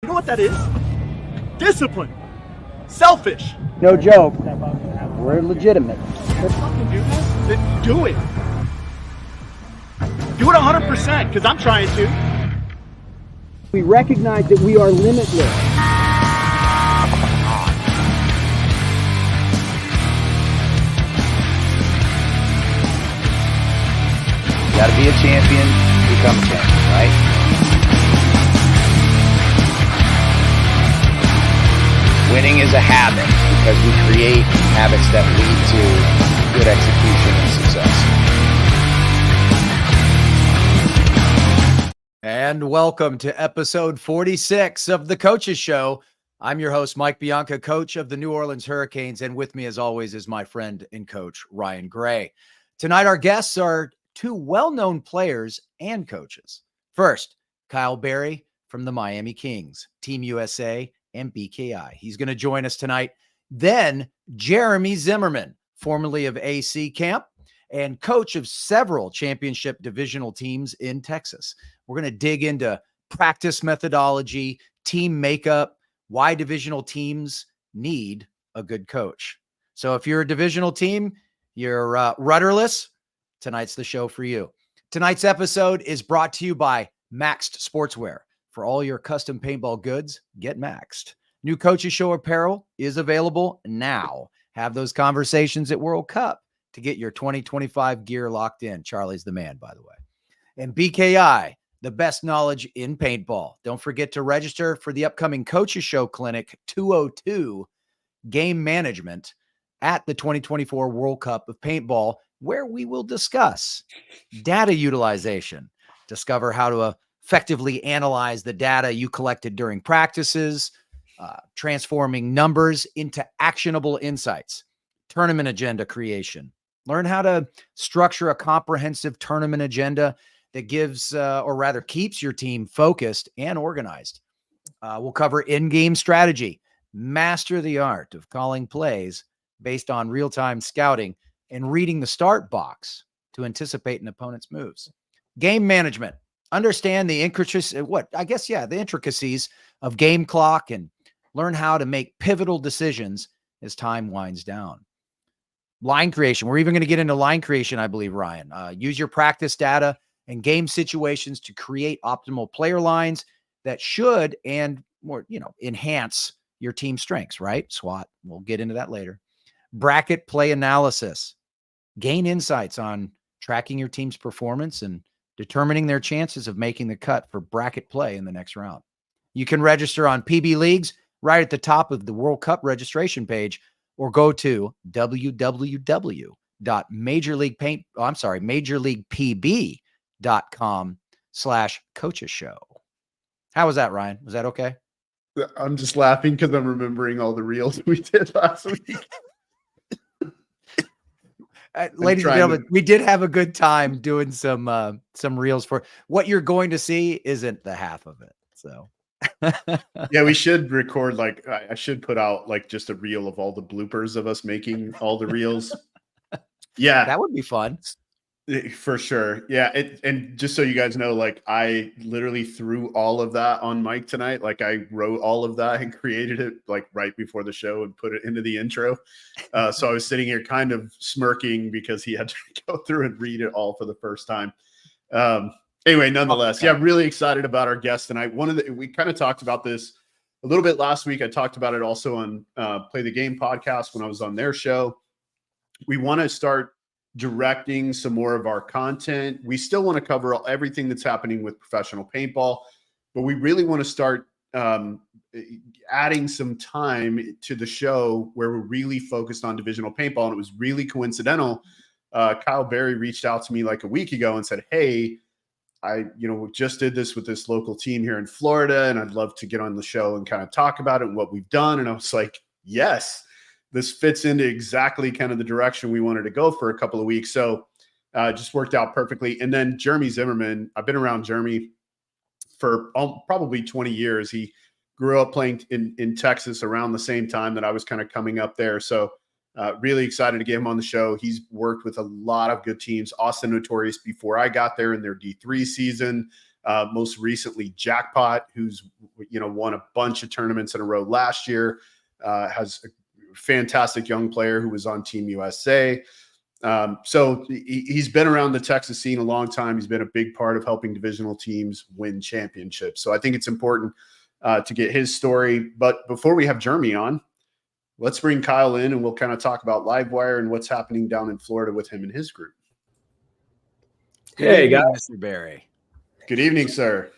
You know what that is? Discipline. Selfish. No joke. We're legitimate. Let's fucking do this. Then do it. Do it 100% because I'm trying to. We recognize that we are limitless. You gotta be a champion to become a champion, right? Winning is a habit because we create habits that lead to good execution and success. And welcome to episode 46 of The Coaches Show. I'm your host, Mike Bianca, coach of the New Orleans Hurricanes. And with me, as always, is my friend and coach, Ryan Gray. Tonight, our guests are two well-known players and coaches. First, Kyle Berry from the Miami Kings, Team USA, and BKI. He's going to join us tonight. Then Jeremy Zimmerman, formerly of AC Camp and coach of several championship divisional teams in Texas. We're going to dig into practice methodology, team makeup, why divisional teams need a good coach. So if you're a divisional team, you're rudderless, tonight's the show for you. Tonight's episode is brought to you by Maxed Sportswear. For all your custom paintball goods, get Maxed. New Coaches Show apparel is available now. Have those conversations at World Cup to get your 2025 gear locked in. Charlie's the man, by the way. And BKI, the best knowledge in paintball. Don't forget to register for the upcoming Coaches Show Clinic 202 Game Management at the 2024 World Cup of Paintball, where we will discuss data utilization, discover how to effectively analyze the data you collected during practices, transforming numbers into actionable insights, tournament agenda creation. Learn how to structure a comprehensive tournament agenda that gives, or rather keeps your team focused and organized. We'll cover in-game strategy, master the art of calling plays based on real-time scouting and reading the start box to anticipate an opponent's moves. Game management. Understand the intricacies of game clock and learn how to make pivotal decisions as time winds down. Line creation. We're even going to get into line creation, I believe, Ryan. Use your practice data and game situations to create optimal player lines that should and more, enhance your team strengths, right? SWAT. We'll get into that later. Bracket play analysis. Gain insights on tracking your team's performance and determining their chances of making the cut for bracket play in the next round. You can register on PB Leagues right at the top of the World Cup registration page, or go to majorleaguepb.com/coaches show. How was that, Ryan? Was that okay? I'm just laughing because I'm remembering all the reels we did last week. Ladies and gentlemen, we did have a good time doing some reels. For what you're going to see isn't the half of it. So yeah, we should record, I should put out just a reel of all the bloopers of us making all the reels. Yeah, that would be fun for sure. Yeah, and just so you guys know, I literally threw all of that on Mike tonight. I wrote all of that and created it right before the show and put it into the intro. So I was sitting here kind of smirking because he had to go through and read it all for the first time. Anyway, nonetheless, yeah, really excited about our guest tonight. We kind of talked about this a little bit last week. I talked about it also on Play the Game podcast when I was on their show. We want to start directing some more of our content. We still want to cover everything that's happening with professional paintball, but we really want to start adding some time to the show where we're really focused on divisional paintball. And it was really coincidental. Kyle Berry reached out to me a week ago and said, hey, I just did this with this local team here in Florida, and I'd love to get on the show and kind of talk about it and what we've done. And I was like, yes, this fits into exactly kind of the direction we wanted to go for a couple of weeks. So just worked out perfectly. And then Jeremy Zimmerman, I've been around Jeremy for probably 20 years. He grew up playing in Texas around the same time that I was kind of coming up there. So really excited to get him on the show. He's worked with a lot of good teams. Austin Notorious before I got there in their D3 season. Most recently, Jackpot, who's won a bunch of tournaments in a row last year, has a fantastic young player who was on Team USA. So he's been around the Texas scene a long time. He's been a big part of helping divisional teams win championships. So I think it's important to get his story. But before we have Jeremy on, let's bring Kyle in and we'll kind of talk about Livewire and what's happening down in Florida with him and his group. Hey, guys. Mr. Barry. Good evening, sir.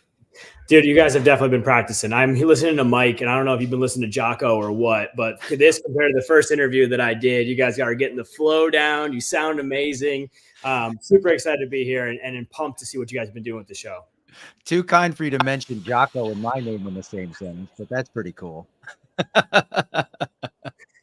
Dude, you guys have definitely been practicing. I'm listening to Mike, and I don't know if you've been listening to Jocko or what, but this compared to the first interview that I did, you guys are getting the flow down. You sound amazing. Super excited to be here and pumped to see what you guys have been doing with the show. Too kind for you to mention Jocko and my name in the same sentence, but that's pretty cool.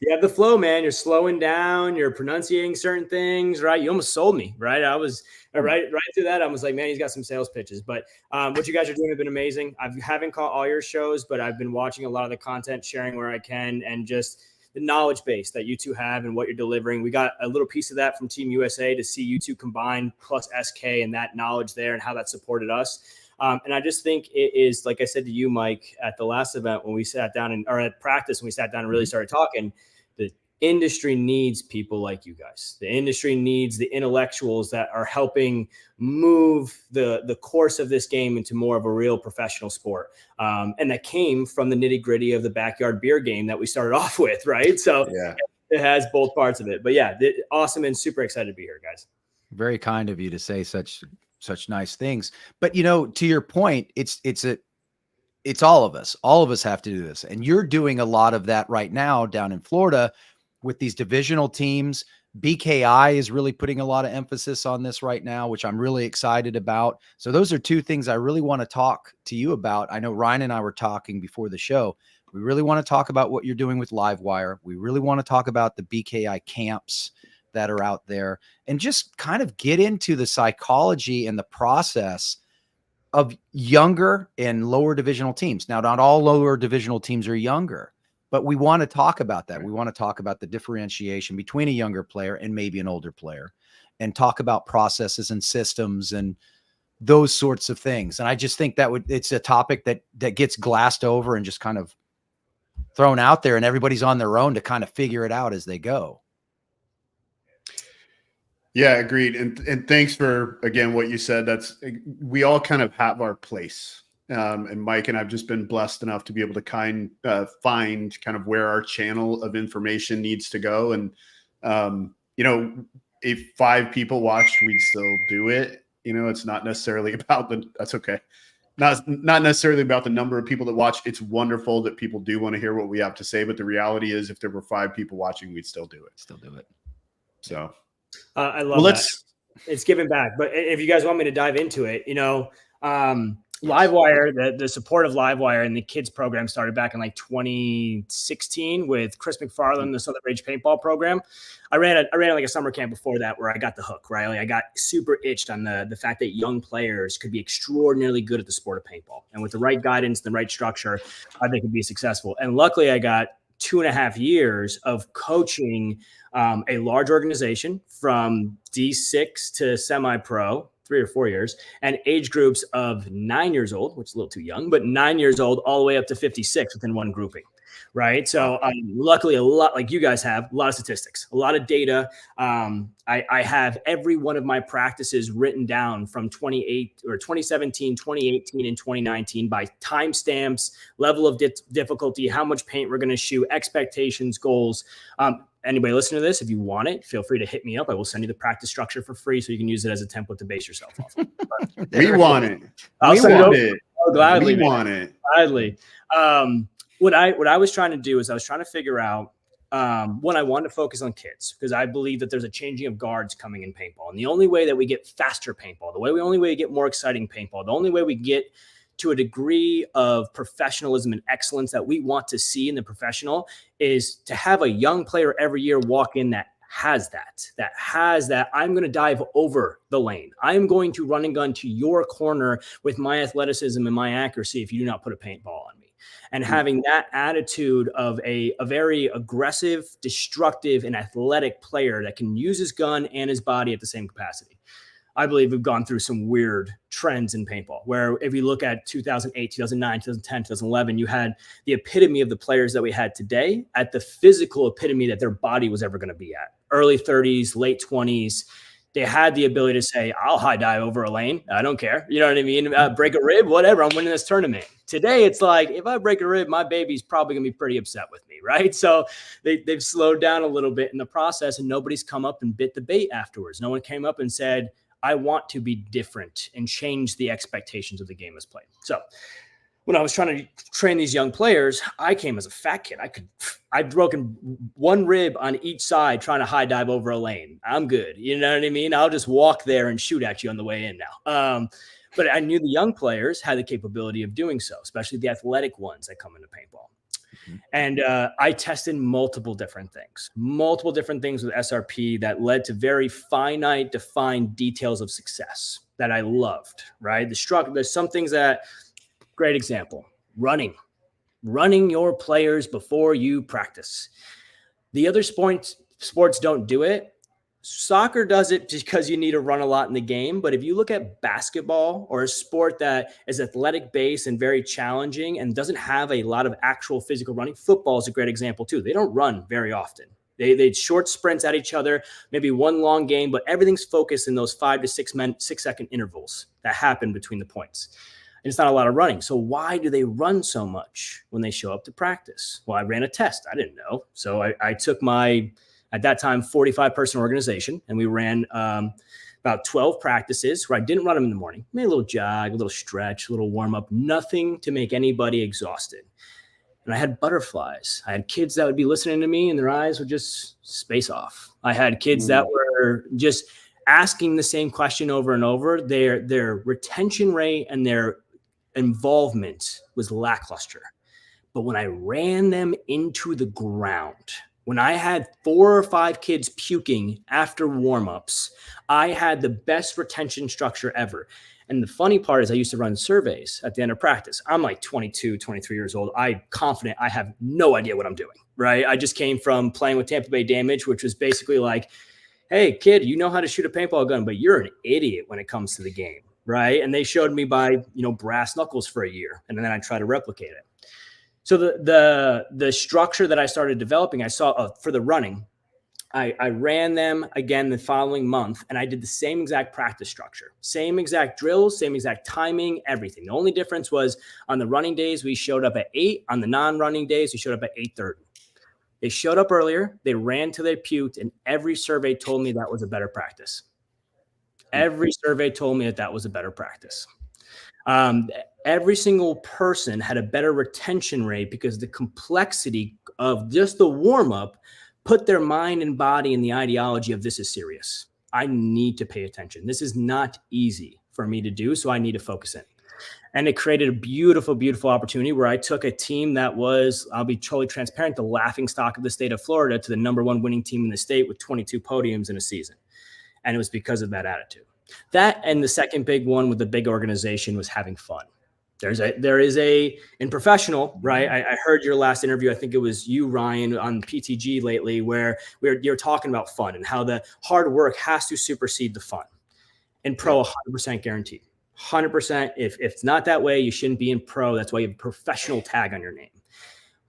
You have the flow, man. You're slowing down. You're pronunciating certain things, right? You almost sold me, right? I was right through that. I was like, man, he's got some sales pitches. But what you guys are doing have been amazing. I haven't caught all your shows, but I've been watching a lot of the content, sharing where I can, and just the knowledge base that you two have and what you're delivering. We got a little piece of that from Team USA to see you two combine plus SK and that knowledge there and how that supported us. And I just think it is, like I said to you, Mike, at the last event when we sat down or at practice when we sat down and really started talking, the industry needs people like you guys. The industry needs the intellectuals that are helping move the course of this game into more of a real professional sport. And that came from the nitty gritty of the backyard beer game that we started off with, right? So yeah, it has both parts of it. But yeah, awesome and super excited to be here, guys. Very kind of you to say such nice things. But to your point, it's all of us. All of us have to do this. And you're doing a lot of that right now down in Florida with these divisional teams. BKI is really putting a lot of emphasis on this right now, which I'm really excited about. So those are two things I really want to talk to you about. I know Ryan and I were talking before the show. We really want to talk about what you're doing with Livewire. We really want to talk about the BKI camps that are out there and just kind of get into the psychology and the process of younger and lower divisional teams. Now, not all lower divisional teams are younger, but we want to talk about that. We want to talk about the differentiation between a younger player and maybe an older player and talk about processes and systems and those sorts of things. And I just think it's a topic that gets glassed over and just kind of thrown out there, and everybody's on their own to kind of figure it out as they go. Yeah, agreed. And thanks for, again, what you said. We all kind of have our place. And Mike and I've just been blessed enough to be able to find kind of where our channel of information needs to go. And, if 5 people watched, we'd still do it. It's not necessarily about that's okay. Not necessarily about the number of people that watch. It's wonderful that people do want to hear what we have to say. But the reality is if there were 5 people watching, we'd still do it. So. I love that. It's giving back. But if you guys want me to dive into it, Livewire, the support of Livewire and the kids program started back in like 2016 with Chris McFarland, the Southern Rage Paintball program. I ran like a summer camp before that where I got the hook, right? Like I got super itched on the fact that young players could be extraordinarily good at the sport of paintball. And with the right guidance, the right structure, I think could be successful. And luckily I got 2.5 years of coaching a large organization from D6 to semi-pro, 3 or 4 years, and age groups of 9 years old, which is a little too young, but 9 years old all the way up to 56 within one grouping. Right. So luckily, a lot like you guys have a lot of statistics, a lot of data. I have every one of my practices written down from 2017, 2018, and 2019 by timestamps, level of difficulty, how much paint we're going to shoot, expectations, goals. Anybody listen to this, if you want it, feel free to hit me up. I will send you the practice structure for free so you can use it as a template to base yourself off of. We want it. Gladly. We want it. Gladly. What I was trying to do is I was trying to figure out when I wanted to focus on kids because I believe that there's a changing of guards coming in paintball. And the only way that we get faster paintball, only way we get more exciting paintball, the only way we get to a degree of professionalism and excellence that we want to see in the professional is to have a young player every year walk in that has that I'm going to dive over the lane. I'm going to run and gun to your corner with my athleticism and my accuracy if you do not put a paintball on me. And having that attitude of a very aggressive, destructive, and athletic player that can use his gun and his body at the same capacity. I believe we've gone through some weird trends in paintball, where if you look at 2008, 2009, 2010, 2011, you had the epitome of the players that we had today at the physical epitome that their body was ever going to be at. Early 30s, late 20s. They had the ability to say, I'll high dive over a lane. I don't care. You know what I mean? Break a rib, whatever. I'm winning this tournament. Today, it's like, if I break a rib, my baby's probably going to be pretty upset with me, right? So they've slowed down a little bit in the process, and nobody's come up and bit the bait afterwards. No one came up and said, I want to be different and change the expectations of the game as played. So when I was trying to train these young players, I came as a fat kid. I'd broken one rib on each side trying to high dive over a lane. I'm good. You know what I mean? I'll just walk there and shoot at you on the way in now. But I knew the young players had the capability of doing so, especially the athletic ones that come into paintball. Mm-hmm. And I tested multiple different things with SRP that led to very finite, defined details of success that I loved, right? There's some things that, great example, running your players before you practice. The other sports don't do it. Soccer does it because you need to run a lot in the game. But if you look at basketball, or a sport that is athletic based and very challenging and doesn't have a lot of actual physical running, football is a great example too. They don't run very often. They short sprints at each other, maybe one long game, but everything's focused in those 5 to 6 second intervals that happen between the points. And it's not a lot of running. So why do they run so much when they show up to practice? Well, I ran a test. I didn't know. So I took my, at that time, 45-person organization, and we ran about 12 practices where I didn't run them in the morning. Made a little jog, a little stretch, a little warm up, nothing to make anybody exhausted. And I had butterflies. I had kids that would be listening to me and their eyes would just space off. I had kids that were just asking the same question over and over. Their retention rate and their involvement was lackluster. But when I ran them into the ground, when I had 4 or 5 kids puking after warmups, I had the best retention structure ever. And the funny part is I used to run surveys at the end of practice. I'm like 22, 23 years old. I'm confident I have no idea what I'm doing, right? I just came from playing with Tampa Bay Damage, which was basically like, hey, kid, you know how to shoot a paintball gun, but you're an idiot when it comes to the game, right? And they showed me by, brass knuckles for a year, and then I tried to replicate it. So the structure that I started developing, I saw for the running, I ran them again the following month, and I did the same exact practice structure, same exact drills, same exact timing, everything. The only difference was on the running days, we showed up at 8. On the non-running days, we showed up at 8:30. They showed up earlier. They ran till they puked, and every survey told me that was a better practice. Every survey told me that was a better practice. Every single person had a better retention rate because the complexity of just the warm-up put their mind and body in the ideology of this is serious. I need to pay attention. This is not easy for me to do, so I need to focus in. And it created a beautiful, beautiful opportunity where I took a team that was, I'll be totally transparent, the laughingstock of the state of Florida to the #1 winning team in the state with 22 podiums in a season. And it was because of that attitude. That, and the second big one with the big organization, was having fun. There is a in professional, right? I heard your last interview. I think it was you, Ryan, on PTG lately, where you're talking about fun and how the hard work has to supersede the fun. In pro, 100% guaranteed. 100%. If it's not that way, you shouldn't be in pro. That's why you have a professional tag on your name.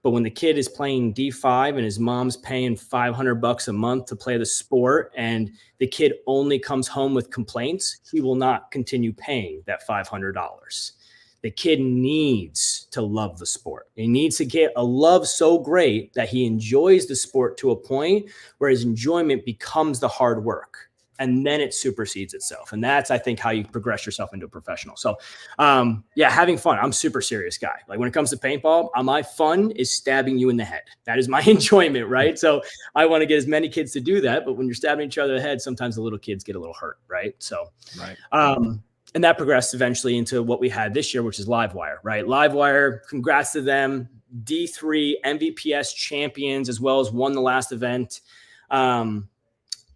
But when the kid is playing D5 and his mom's paying $500 a month to play the sport, and the kid only comes home with complaints, he will not continue paying that $500. The kid needs to love the sport. He needs to get a love so great that he enjoys the sport to a point where his enjoyment becomes the hard work. And then it supersedes itself. And that's, I think, how you progress yourself into a professional. So, having fun. I'm a super serious guy. Like when it comes to paintball, my fun is stabbing you in the head. That is my enjoyment, right? So I want to get as many kids to do that. But when you're stabbing each other in the head, sometimes the little kids get a little hurt, right? So, right. And that progressed eventually into what we had this year, which is Livewire, right? Livewire, congrats to them. D3 MVPS champions, as well as won the last event.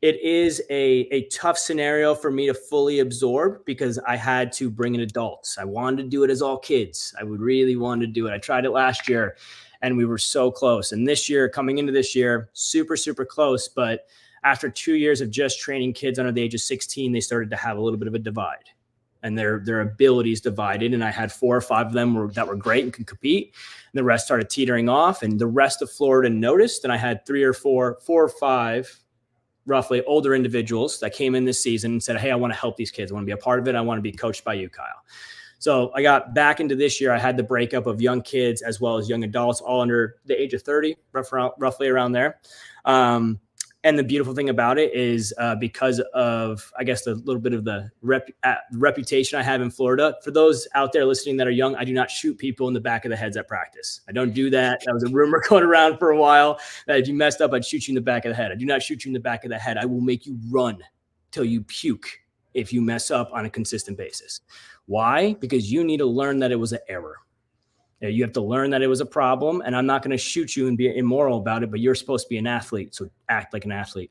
It is a tough scenario for me to fully absorb because I had to bring in adults. I wanted to do it as all kids. I would really want to do it. I tried it last year and we were so close. And this year, coming into this year, super, super close. But After 2 years of just training kids under the age of 16, they started to have a little bit of a divide, and their abilities divided. And I had 4 or 5 of them that were great and could compete. And the rest started teetering off, and the rest of Florida noticed. And I had 4 or 5 roughly older individuals that came in this season and said, hey, I want to help these kids. I want to be a part of it. I want to be coached by you, Kyle. So I got back into this year. I had the breakup of young kids as well as young adults, all under the age of 30, roughly around there. And the beautiful thing about it is because of, I guess, the little bit of the reputation I have in Florida. For those out there listening that are young, I do not shoot people in the back of the heads at practice. I don't do that. That was a rumor going around for a while that if you messed up, I'd shoot you in the back of the head. I do not shoot you in the back of the head. I will make you run till you puke if you mess up on a consistent basis. Why? Because you need to learn that it was an error. You have to learn that it was a problem, and I'm not going to shoot you and be immoral about it, but you're supposed to be an athlete. So act like an athlete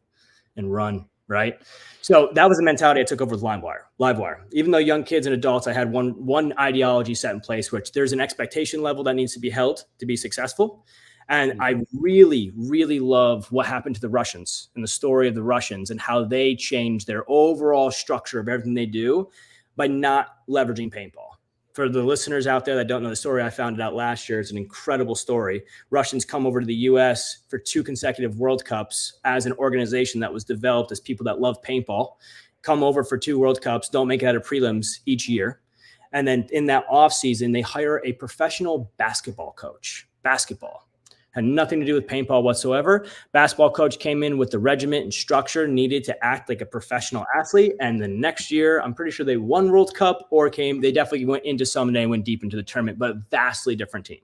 and run, right? So that was the mentality I took over with Livewire. Even though young kids and adults, I had one ideology set in place, which there's an expectation level that needs to be held to be successful. And I really, really love what happened to the Russians and the story of the Russians and how they changed their overall structure of everything they do by not leveraging paintball. For the listeners out there that don't know the story, I found it out last year. It's an incredible story. Russians come over to the U.S. for 2 consecutive World Cups as an organization that was developed as people that love paintball, come over for 2 World Cups, don't make it out of prelims each year. And then in that off season, they hire a professional basketball coach. Basketball had nothing to do with paintball whatsoever. Basketball coach came in with the regiment and structure needed to act like a professional athlete. And the next year, I'm pretty sure they won World Cup they definitely went into Summit and went deep into the tournament, but vastly different team.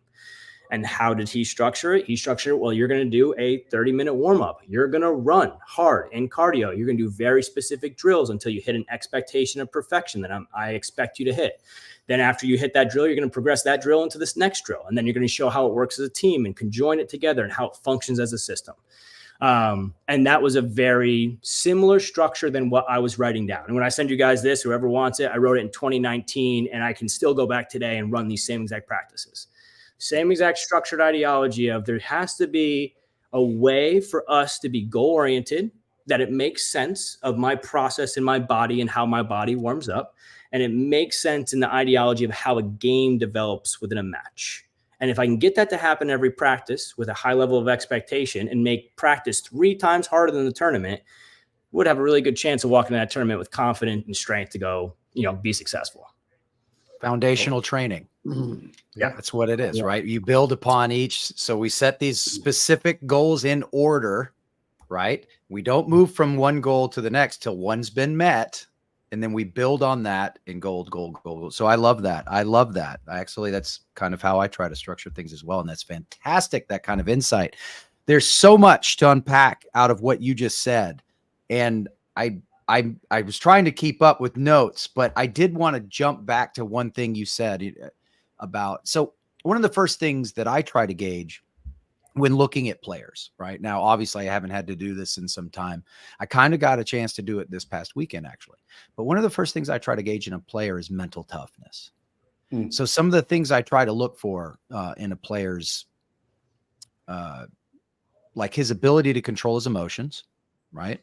And how did he structure it? He structured it, well, you're going to do a 30-minute warm-up. You're going to run hard in cardio. You're going to do very specific drills until you hit an expectation of perfection that I expect you to hit. Then after you hit that drill, you're going to progress that drill into this next drill. And then you're going to show how it works as a team and conjoin it together and how it functions as a system. And that was a very similar structure than what I was writing down. And when I send you guys this, whoever wants it, I wrote it in 2019, and I can still go back today and run these same exact practices. Same exact structured ideology of there has to be a way for us to be goal-oriented, that it makes sense of my process in my body and how my body warms up. And it makes sense in the ideology of how a game develops within a match. And if I can get that to happen every practice with a high level of expectation and make practice 3 times harder than the tournament, would have a really good chance of walking in that tournament with confidence and strength to go, be successful. Foundational training. Yeah, that's what it is, right? You build upon each. So we set these specific goals in order, right? We don't move from one goal to the next till one's been met. And then we build on that in gold. So I love that. Actually, that's kind of how I try to structure things as well. And that's fantastic, that kind of insight. There's so much to unpack out of what you just said. And I was trying to keep up with notes, but I did want to jump back to one thing you said about. So one of the first things that I try to gauge when looking at players, right now, obviously I haven't had to do this in some time. I kind of got a chance to do it this past weekend, actually. But one of the first things I try to gauge in a player is mental toughness. So some of the things I try to look for in a player's, like his ability to control his emotions, right?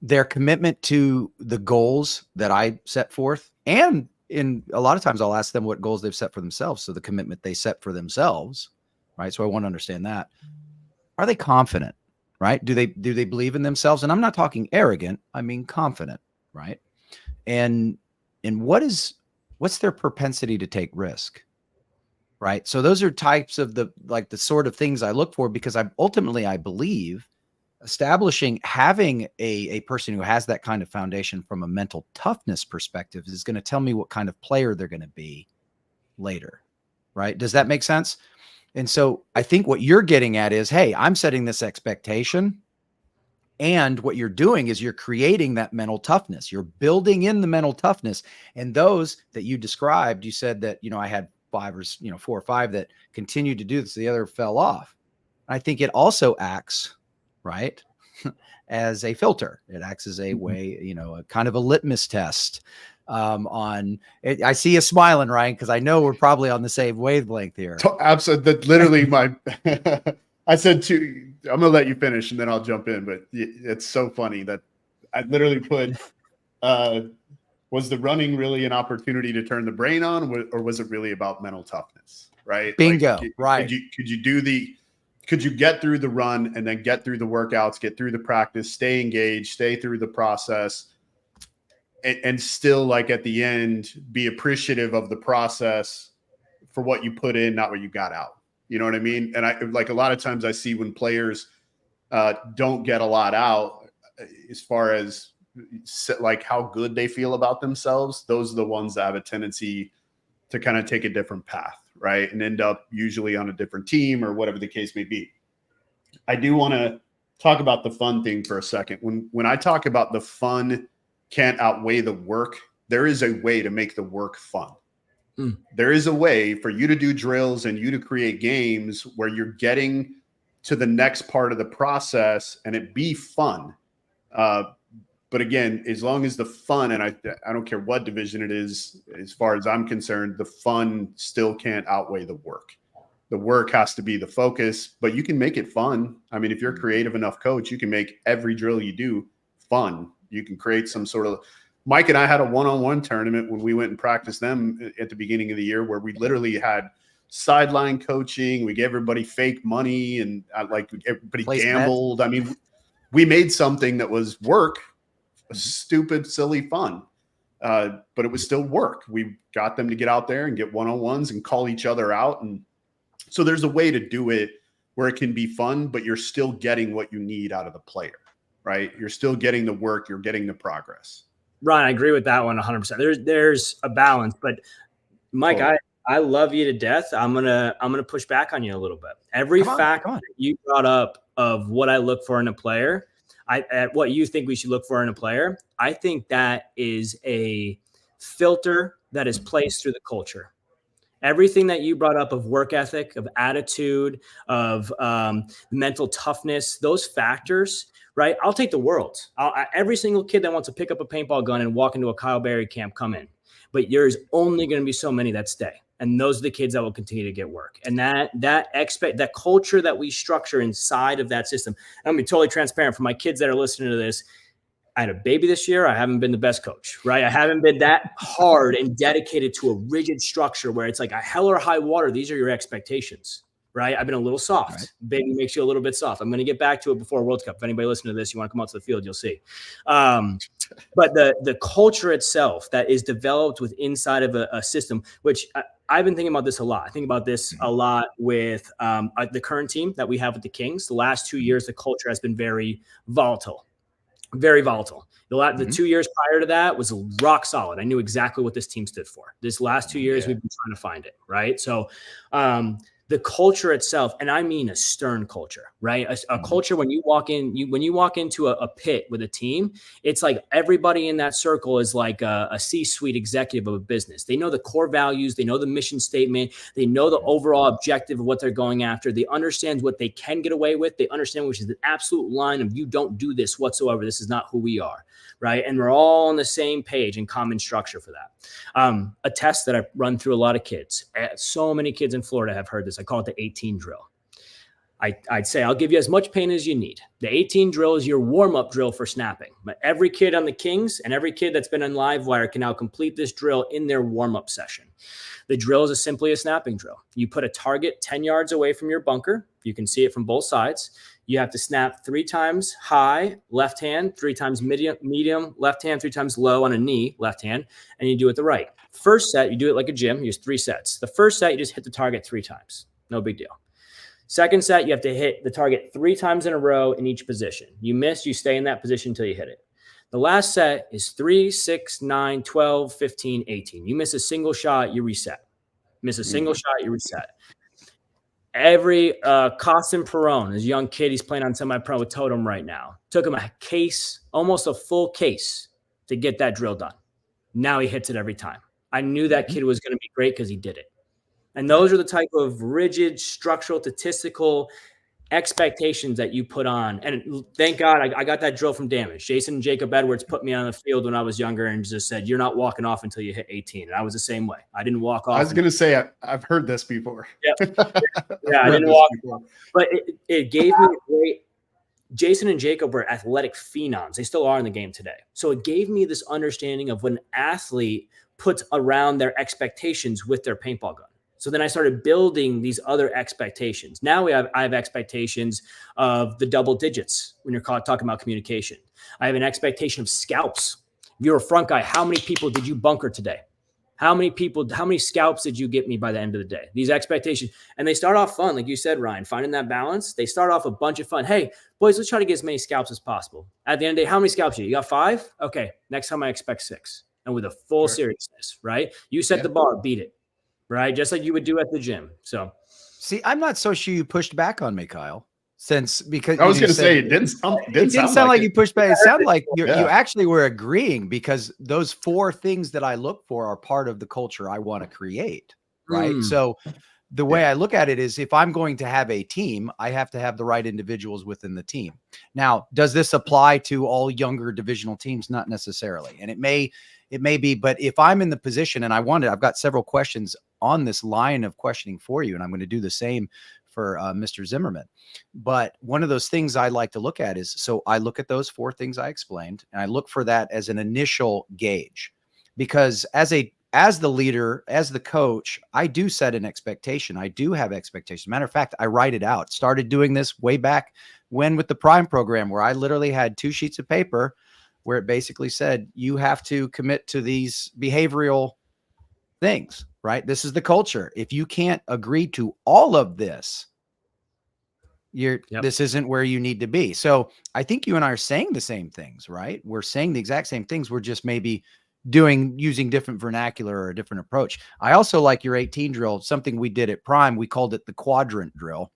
Their commitment to the goals that I set forth. And in a lot of times I'll ask them what goals they've set for themselves. So the commitment they set for themselves, right? So I want to understand that. Are they confident, right? Do they believe in themselves? And I'm not talking arrogant. I mean, confident, right? And what's their propensity to take risk, right? So those are types of the sort of things I look for, because I believe having a person who has that kind of foundation from a mental toughness perspective is going to tell me what kind of player they're going to be later, right? Does that make sense? And so I think what you're getting at is, hey, I'm setting this expectation. And what you're doing is you're creating that mental toughness. You're building in the mental toughness. And those that you described, you said that, I had 4 or 5 that continued to do this. The other fell off. I think it also acts, right, as a filter. It acts as a way, a kind of a litmus test on it. I see you smiling, Ryan, because I know we're probably on the same wavelength here. Absolutely. Literally I said to, I'm gonna let you finish and then I'll jump in. But it's so funny that I literally put, was the running really an opportunity to turn the brain on, or was it really about mental toughness? Right? Bingo. Like, right. Could you get through the run and then get through the workouts, get through the practice, stay engaged, stay through the process, and still, like, at the end, be appreciative of the process for what you put in, not what you got out. You know what I mean? And I, like, a lot of times I see when players don't get a lot out as far as like how good they feel about themselves. Those are the ones that have a tendency to kind of take a different path, right? And end up usually on a different team or whatever the case may be. I do want to talk about the fun thing for a second. When I talk about the fun can't outweigh the work, there is a way to make the work fun. There is a way for you to do drills and you to create games where you're getting to the next part of the process and it be fun. But again, as long as the fun, and I don't care what division it is, as far as I'm concerned, the fun still can't outweigh the work. The work has to be the focus, but you can make it fun. I mean, if you're a creative enough coach, you can make every drill you do fun. You can create some sort of, Mike and I had a one-on-one tournament when we went and practiced them at the beginning of the year, where we literally had sideline coaching. We gave everybody fake money and like everybody gambled. I mean, we made something that was work, stupid, silly fun. But it was still work. We got them to get out there and get one-on-ones and call each other out. And so there's a way to do it where it can be fun, but you're still getting what you need out of the player, right? You're still getting the work. You're getting the progress. Ryan, I agree with that one 100%. There's a balance, but Mike, I love you to death. I'm gonna push back on you a little bit. Every fact that you brought up of what I look for in a player, at what you think we should look for in a player, I think that is a filter that is placed through the culture. Everything that you brought up of work ethic, of attitude, of mental toughness, those factors, right? I'll take the world. Every single kid that wants to pick up a paintball gun and walk into a Kyle Berry camp, come in. But there's only going to be so many that stay. And those are the kids that will continue to get work. And that culture that we structure inside of that system. I'm going to be totally transparent for my kids that are listening to this. I had a baby this year. I haven't been the best coach, right? I haven't been that hard and dedicated to a rigid structure where it's like a hell or high water. These are your expectations, right? I've been a little soft. Right. Baby makes you a little bit soft. I'm going to get back to it before World Cup. If anybody listening to this, you want to come out to the field, you'll see. But the culture itself that is developed with inside of a system, which I've been thinking about this a lot. I think about this a lot with the current team that we have with the Kings. The last 2 years, the culture has been very volatile. Very volatile. The 2 years prior to that was rock solid. I knew exactly what this team stood for. This last 2 years, we've been trying to find it, right? So the culture itself, and I mean a stern culture, right? A culture when you walk into a pit with a team, it's like everybody in that circle is like a C-suite executive of a business. They know the core values, they know the mission statement, they know the overall objective of what they're going after. They understand what they can get away with. They understand which is the absolute line of you don't do this whatsoever. This is not who we are, right? And we're all on the same page and common structure for that. A test that I run through a lot of kids. So many kids in Florida have heard this. I call it the 18 drill. I'd say I'll give you as much pain as you need. The 18 drill is your warm-up drill for snapping. But every kid on the Kings and every kid that's been on Livewire can now complete this drill in their warm-up session. The drill is simply a snapping drill. You put a target 10 yards away from your bunker. You can see it from both sides. You have to snap 3 times high, left hand, 3 times medium, left hand, 3 times low on a knee, left hand, and you do it the right. First set, you do it like a gym. You use 3 sets. The first set, you just hit the target 3 times. No big deal. Second set, you have to hit the target 3 times in a row in each position. You miss, you stay in that position until you hit it. The last set is 3, 6, 9, 12, 15, 18. You miss a single shot, you reset. Miss a single shot, you reset. Every Costin Perron, his young kid, he's playing on semi-pro with Totem right now. Took him a case, almost a full case, to get that drill done. Now he hits it every time. I knew that kid was going to be great because he did it. And those are the type of rigid, structural, statistical expectations that you put on. And thank God I got that drill from Damage. Jason and Jacob Edwards put me on the field when I was younger and just said, you're not walking off until you hit 18. And I was the same way. I didn't walk off. I was going to say, I've heard this before. Yep. Yeah, I didn't walk off. But it gave me a great – Jason and Jacob were athletic phenoms. They still are in the game today. So it gave me this understanding of what an athlete puts around their expectations with their paintball gun. So then I started building these other expectations. Now I have expectations of the double digits when you're talking about communication. I have an expectation of scalps. If you're a front guy, how many people did you bunker today? How many scalps did you get me by the end of the day? These expectations. And they start off fun. Like you said, Ryan, finding that balance. They start off a bunch of fun. Hey, boys, let's try to get as many scalps as possible. At the end of the day, how many scalps you got? 5? Okay. Next time I expect 6. And with a full seriousness, right? You set the bar, beat it. Right. Just like you would do at the gym. So see, I'm not so sure you pushed back on me, Kyle, because I was going to say it didn't sound like you pushed back. It sounded like you actually were agreeing, because those 4 things that I look for are part of the culture I want to create. Right. So the way I look at it is, if I'm going to have a team, I have to have the right individuals within the team. Now, does this apply to all younger divisional teams? Not necessarily. And it may be, but if I'm in the position, and I've got several questions on this line of questioning for you, and I'm going to do the same for Mr. Zimmerman. But one of those things I like to look at is, so I look at those 4 things I explained, and I look for that as an initial gauge, because as the leader, as the coach, I do set an expectation. I do have expectations. Matter of fact, I write it out. Started doing this way back when with the Prime program, where I literally had 2 sheets of paper where it basically said, you have to commit to these behavioral things, right? This is the culture. If you can't agree to all of this, this isn't where you need to be. So I think you and I are saying the same things, right? We're saying the exact same things. We're just maybe using different vernacular or a different approach. I also like your 18 drill, something we did at Prime. We called it the quadrant drill,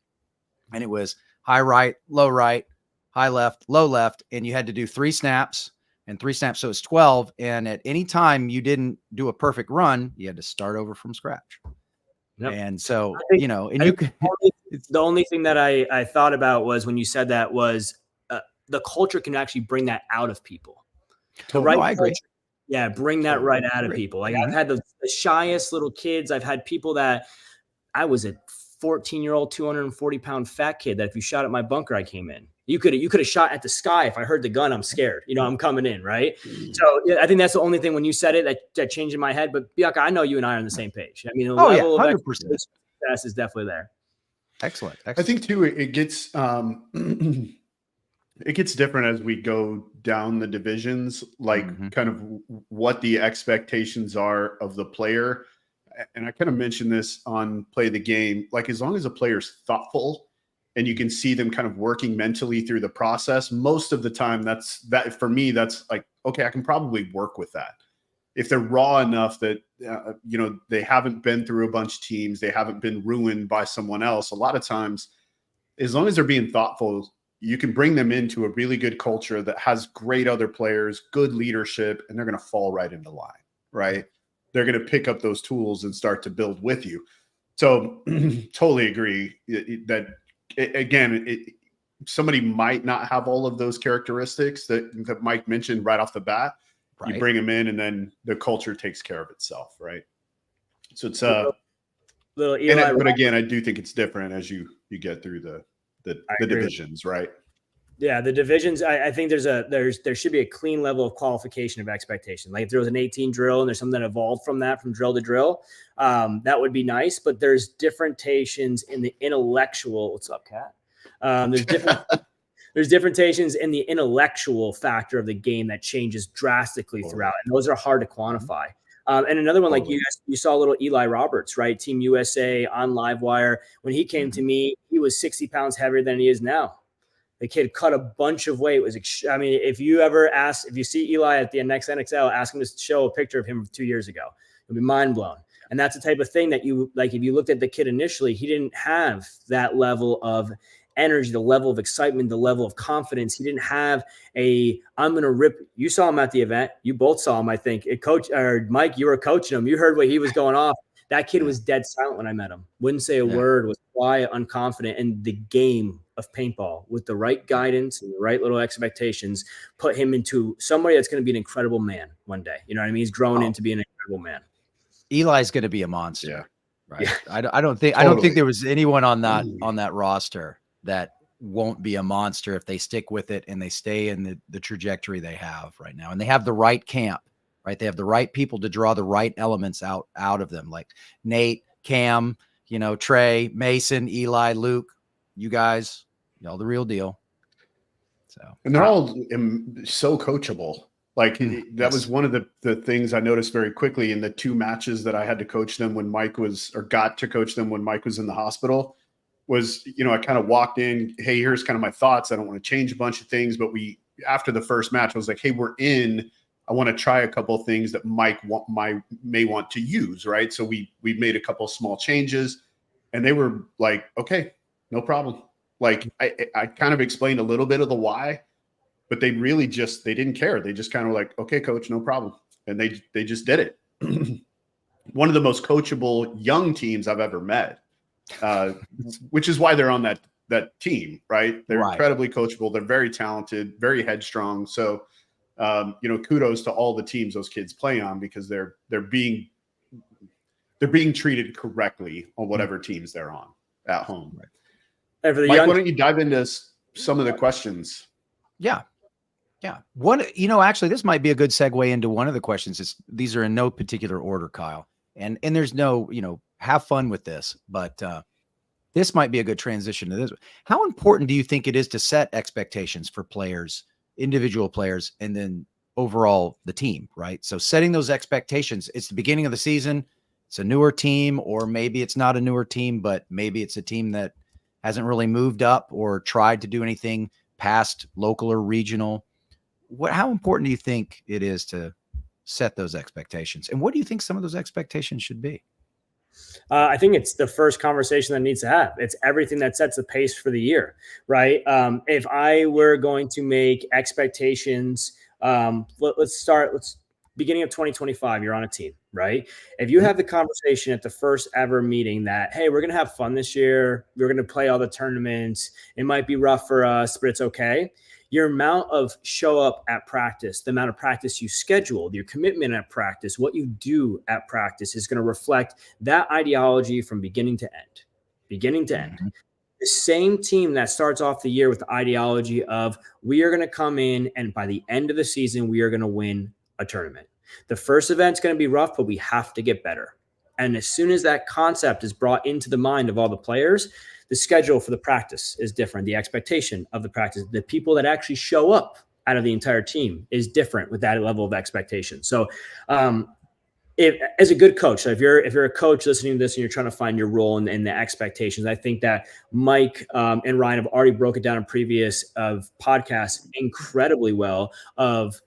and it was high right, high left, low left. And you had to do 3 snaps. And 3 snaps, so it's 12. And at any time you didn't do a perfect run, you had to start over from scratch. Yep. And so, the only thing that I thought about was, when you said that, was the culture can actually bring that out of people. I agree. Yeah, bring that right out of people. Like, I've had the shyest little kids. I've had people that I was a 14-year-old, 240-pound fat kid that if you shot at my bunker, I came in. You could have shot at the sky. If I heard the gun, I'm scared. I'm coming in, right? So I think that's the only thing when you said it that changed in my head. But Bianca, I know you and I are on the same page. I mean, the level 100% of success is definitely there. Excellent. I think too, it gets it gets different as we go down the divisions, like kind of what the expectations are of the player. And I kind of mentioned this on Play the Game. Like, as long as a player's thoughtful and you can see them kind of working mentally through the process, most of the time that's for me, that's like, okay, I can probably work with that. If they're raw enough that, they haven't been through a bunch of teams, they haven't been ruined by someone else. A lot of times, as long as they're being thoughtful, you can bring them into a really good culture that has great other players, good leadership, and they're going to fall right into line, right? They're going to pick up those tools and start to build with you. So totally agree that, somebody might not have all of those characteristics that Mike mentioned right off the bat. Right. You bring them in, and then the culture takes care of itself, right? So it's but again, I do think it's different as you get through the divisions, right? Yeah, the divisions. I think there should be a clean level of qualification of expectation. Like, if there was an 18 drill and there's something that evolved from that, from drill to drill, that would be nice. But there's differentiations in the intellectual. What's up, Kat? There's differentiations in the intellectual factor of the game that changes drastically throughout, and those are hard to quantify. And another one, like you saw little Eli Roberts, right? Team USA on Livewire. When he came to me, he was 60 pounds heavier than he is now. The kid cut a bunch of weight. If you see Eli at the next NXL, ask him to show a picture of him 2 years ago. You'll be mind blown. And that's the type of thing that if you looked at the kid initially, he didn't have that level of energy, the level of excitement, the level of confidence. He didn't have I'm going to rip. You saw him at the event. You both saw him, I think. Coach or Mike, you were coaching him. You heard what he was going off. That kid was dead silent when I met him. Wouldn't say a word, was quiet, unconfident. And the game of paintball, with the right guidance and the right little expectations, put him into somebody that's going to be an incredible man one day. You know what I mean? He's grown into being an incredible man. Eli's going to be a monster. Yeah. Right. Yeah. I don't think there was anyone on that roster that won't be a monster if they stick with it and they stay in the trajectory they have right now. And they have the right camp, right? They have the right people to draw the right elements out of them, like Nate, Cam, Trey, Mason, Eli, Luke, you guys, y'all the real deal. So, and they're all so coachable. Like that was one of the things I noticed very quickly in the 2 matches that I had to coach them when Mike was, or got to coach them when Mike was in the hospital, was, I kind of walked in, hey, here's kind of my thoughts. I don't want to change a bunch of things, but after the first match, I was like, hey, we're in. I want to try a couple of things that Mike may want to use, right? So we made a couple of small changes, and they were like, okay, no problem. Like I kind of explained a little bit of the why, but they really they didn't care. They just kind of like, okay, coach, no problem. And they just did it. One of the most coachable young teams I've ever met, which is why they're on that team, right? They're incredibly coachable. They're very talented, very headstrong. So, kudos to all the teams those kids play on, because they're being treated correctly on whatever teams they're on at home. Right. And for the Mike, why don't you dive into some of the questions? Yeah. Yeah. Actually, this might be a good segue into one of the questions. These are in no particular order, Kyle. And there's no, have fun with this, but this might be a good transition to this. How important do you think it is to set expectations for players, individual players, and then overall the team, right? So setting those expectations, it's the beginning of the season. It's a newer team, or maybe it's not a newer team, but maybe it's a team that hasn't really moved up or tried to do anything past local or regional. How important do you think it is to set those expectations? And what do you think some of those expectations should be? I think it's the first conversation that needs to have. It's everything that sets the pace for the year, right? If I were going to make expectations, let's beginning of 2025, you're on a team, right? If you have the conversation at the first ever meeting that, hey, we're going to have fun this year, we're going to play all the tournaments, it might be rough for us, but it's okay. Your amount of show up at practice, the amount of practice you schedule, your commitment at practice, what you do at practice is going to reflect that ideology from beginning to end. The same team that starts off the year with the ideology of we are going to come in and by the end of the season, we are going to win a tournament. The first event's going to be rough, but we have to get better. And as soon as that concept is brought into the mind of all the players, the schedule for the practice is different. The expectation of the practice, the people that actually show up out of the entire team is different with that level of expectation. So as a good coach, so if you're a coach listening to this and you're trying to find your role in the expectations, I think that Mike and Ryan have already broken down in previous of podcasts incredibly well of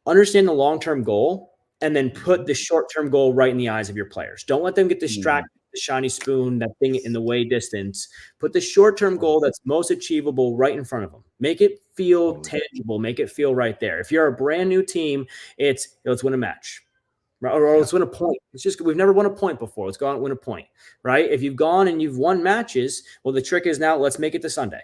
understand the long-term goal and then put the short-term goal right in the eyes of your players. Don't let them get distracted. The shiny spoon, that thing in the way distance. Put the short-term goal that's most achievable right in front of them. Make it feel tangible. Make it feel right there. If you're a brand new team, it's let's win a match, or let's win a point. It's just we've never won a point before. Let's go out and win a point, right? If you've gone and you've won matches, well, the trick is now let's make it to Sunday.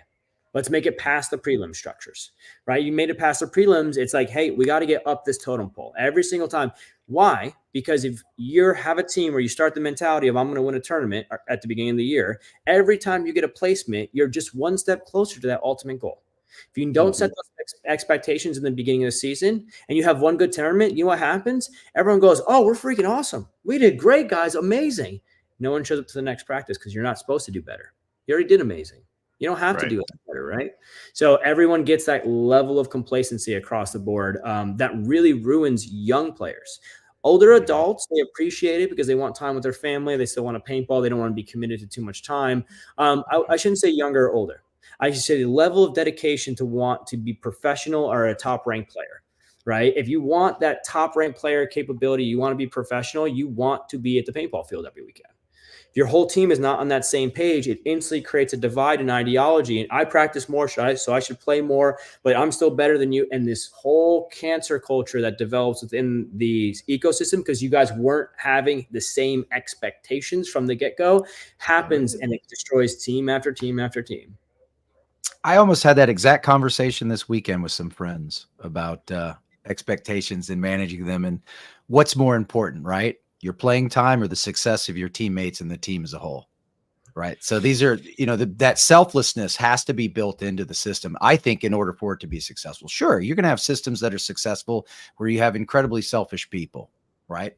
Let's make it past the prelim structures, right? You made it past the prelims. It's like, hey, we got to get up this totem pole every single time. Why? Because if you have a team where you start the mentality of I'm going to win a tournament at the beginning of the year, every time you get a placement, you're just one step closer to that ultimate goal. If you don't set those expectations in the beginning of the season and you have one good tournament, you know what happens? Everyone goes, oh, we're freaking awesome. We did great, guys. Amazing. No one shows up to the next practice because you're not supposed to do better. You already did amazing. You don't have to do it better, right? So everyone gets that level of complacency across the board that really ruins young players. Older adults, they appreciate it because they want time with their family. They still want to paintball. They don't want to be committed to too much time. I shouldn't say younger or older. I should say the level of dedication to want to be professional or a top-ranked player, right? If you want that top-ranked player capability, you want to be professional, you want to be at the paintball field every weekend. If your whole team is not on that same page, it instantly creates a divide in ideology. And I practice more, so I should play more, but I'm still better than you. And this whole cancer culture that develops within the ecosystem, because you guys weren't having the same expectations from the get-go, happens, and it destroys team after team after team. I almost had that exact conversation this weekend with some friends about expectations and managing them, and what's more important, right? Your playing time or the success of your teammates and the team as a whole, right? So these are, that selflessness has to be built into the system, I think, in order for it to be successful. Sure, you're going to have systems that are successful where you have incredibly selfish people, right?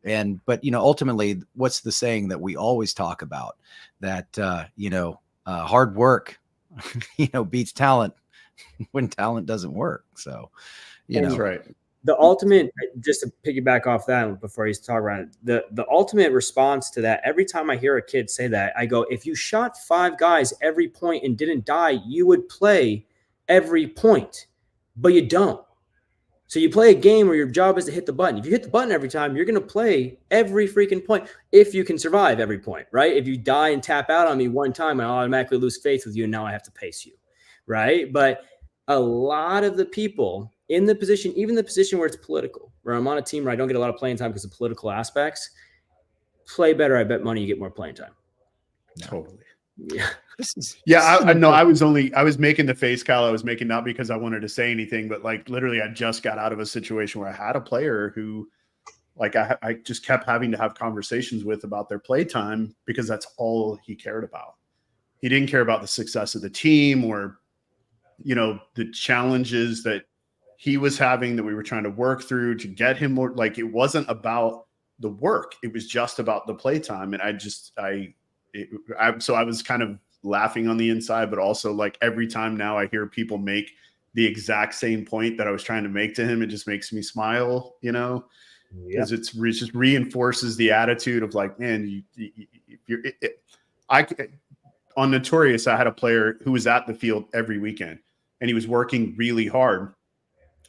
But ultimately, what's the saying that we always talk about, that hard work beats talent when talent doesn't work. So that's right. The ultimate, just to piggyback off that before you talk about it, the ultimate response to that, every time I hear a kid say that, I go, if you shot 5 guys every point and didn't die, you would play every point, but you don't. So you play a game where your job is to hit the button. If you hit the button every time, you're going to play every freaking point if you can survive every point, right? If you die and tap out on me one time, I automatically lose faith with you, and now I have to pace you, right? But a lot of the people in the position, even the position where it's political, where I'm on a team where I don't get a lot of playing time because of political aspects, play better. I bet money you get more playing time. Totally. Yeah. I was making the face, Kyle. I was making not because I wanted to say anything, but like literally I just got out of a situation where I had a player who like I just kept having to have conversations with about their play time because that's all he cared about. He didn't care about the success of the team or, the challenges that he was having that we were trying to work through to get him more. Like, it wasn't about the work. It was just about the play time. And so I was kind of laughing on the inside, but also like every time now I hear people make the exact same point that I was trying to make to him, it just makes me smile, because it just reinforces the attitude of like, man, on Notorious, I had a player who was at the field every weekend and he was working really hard.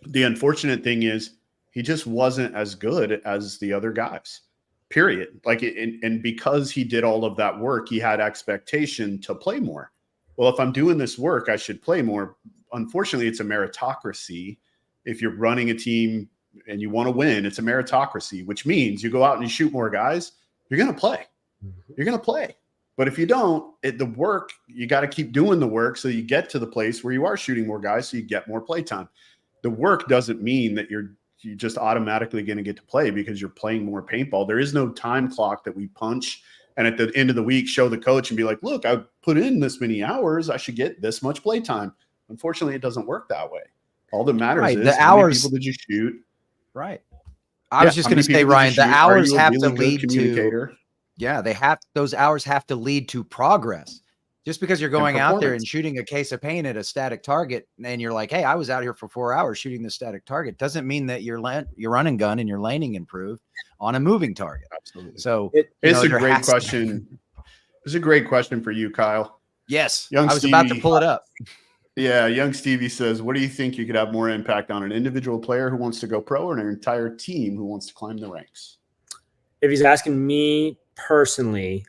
The unfortunate thing is he just wasn't as good as the other guys, period. Like, and because he did all of that work, he had expectation to play more. Well, if I'm doing this work, I should play more. Unfortunately, it's a meritocracy. If you're running a team and you want to win, it's a meritocracy, which means you go out and you shoot more guys, you're going to play. You're going to play. But if you don't, the work, you got to keep doing the work so you get to the place where you are shooting more guys so you get more play time. The work doesn't mean that you're just automatically going to get to play because you're playing more paintball. There is no time clock that we punch and at the end of the week show the coach and be like, look, I put in this many hours. I should get this much play time. Unfortunately, it doesn't work that way. All that matters is the how hours. many people did you shoot? Right. I was just going to say, Ryan, the hours have to lead to. Yeah, those hours have to lead to progress. Just because you're going out there and shooting a case of paint at a static target and you're like, hey, I was out here for 4 hours shooting the static target, doesn't mean that your run and gun and your laning improved on a moving target. Absolutely. So it's a great question. It's a great question for you, Kyle. Yes. I was about to pull it up. Yeah. Young Stevie says, what do you think you could have more impact on, an individual player who wants to go pro or an entire team who wants to climb the ranks? If he's asking me personally,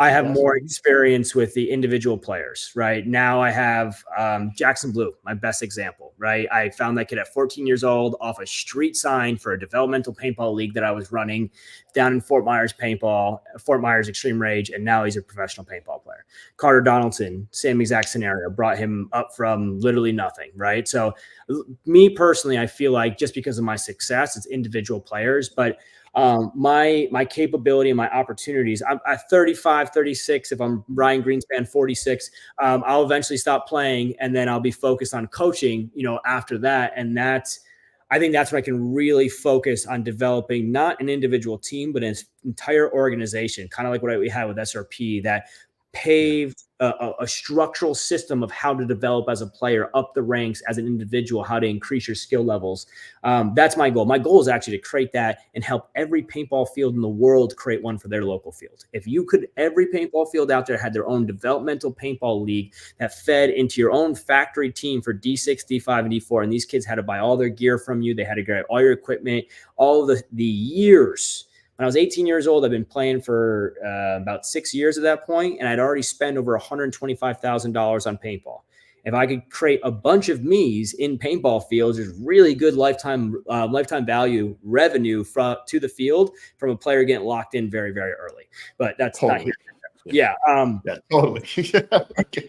I have more experience with the individual players, right? Now I have Jackson Blue, my best example, right? I found that kid at 14 years old off a street sign for a developmental paintball league that I was running down in Fort Myers Extreme Rage, and now he's a professional paintball player. Carter Donaldson, same exact scenario, brought him up from literally nothing, right? So me personally, I feel like just because of my success, it's individual players, but my capability and my opportunities, I'm at 35, 36. If I'm Ryan Greenspan, 46, I'll eventually stop playing and then I'll be focused on coaching, after that. And I think that's when I can really focus on developing not an individual team, but an entire organization, kind of like what we had with SRP, that paved a structural system of how to develop as a player, up the ranks as an individual, how to increase your skill levels. That's my goal. My goal is actually to create that and help every paintball field in the world create one for their local field. If every paintball field out there had their own developmental paintball league that fed into your own factory team for D6, D5, and D4, and these kids had to buy all their gear from you. They had to get all your equipment, all the years When I was 18 years old, I've been playing for about 6 years at that point, and I'd already spent over $125,000 on paintball. If I could create a bunch of me's in paintball fields, there's really good lifetime value revenue to the field from a player getting locked in very, very early. But that's not here. Yeah. Yeah, totally.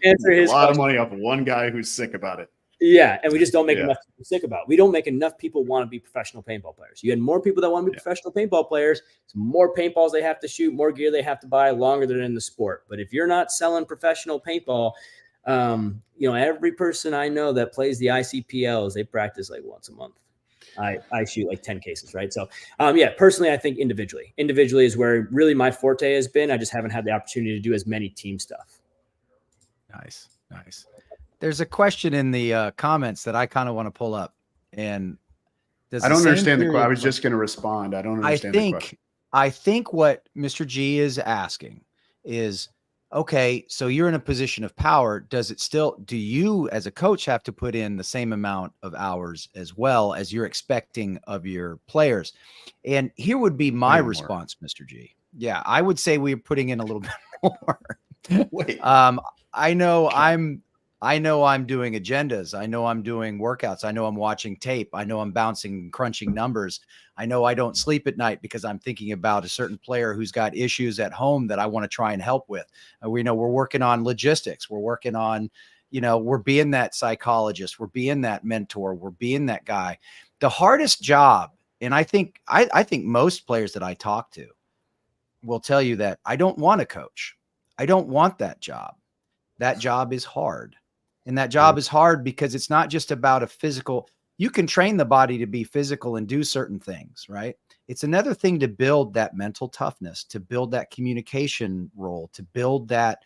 Answer his a lot question. of money off of one guy who's sick about it. Yeah, and we just don't make enough people sick about it. We don't make enough people want to be professional paintball players. You had more people that want to be professional paintball players, it's more paintballs they have to shoot, more gear they have to buy, longer they're in the sport. But if you're not selling professional paintball, every person I know that plays the ICPLs, they practice like once a month. I shoot like 10 cases, right? So, personally, I think individually is where really my forte has been. I just haven't had the opportunity to do as many team stuff. Nice. There's a question in the comments that I kind of want to pull up, and I don't understand the question. I was just going to respond. I don't understand the question. I think what Mr. G is asking is, okay, so you're in a position of power. Do you as a coach have to put in the same amount of hours as well as you're expecting of your players? And here would be my response, Mr. G. Yeah, I would say we're putting in a little bit more. Wait. I know I'm doing agendas. I know I'm doing workouts. I know I'm watching tape. I know I'm bouncing, crunching numbers. I know I don't sleep at night because I'm thinking about a certain player who's got issues at home that I want to try and help with. We know we're working on logistics. We're working on, we're being that psychologist. We're being that mentor. We're being that guy. The hardest job, and I think most players that I talk to will tell you that I don't want to coach. I don't want that job. That job is hard. And that job is hard because it's not just about a physical. You can train the body to be physical and do certain things, right? It's another thing to build that mental toughness, to build that communication role, to build that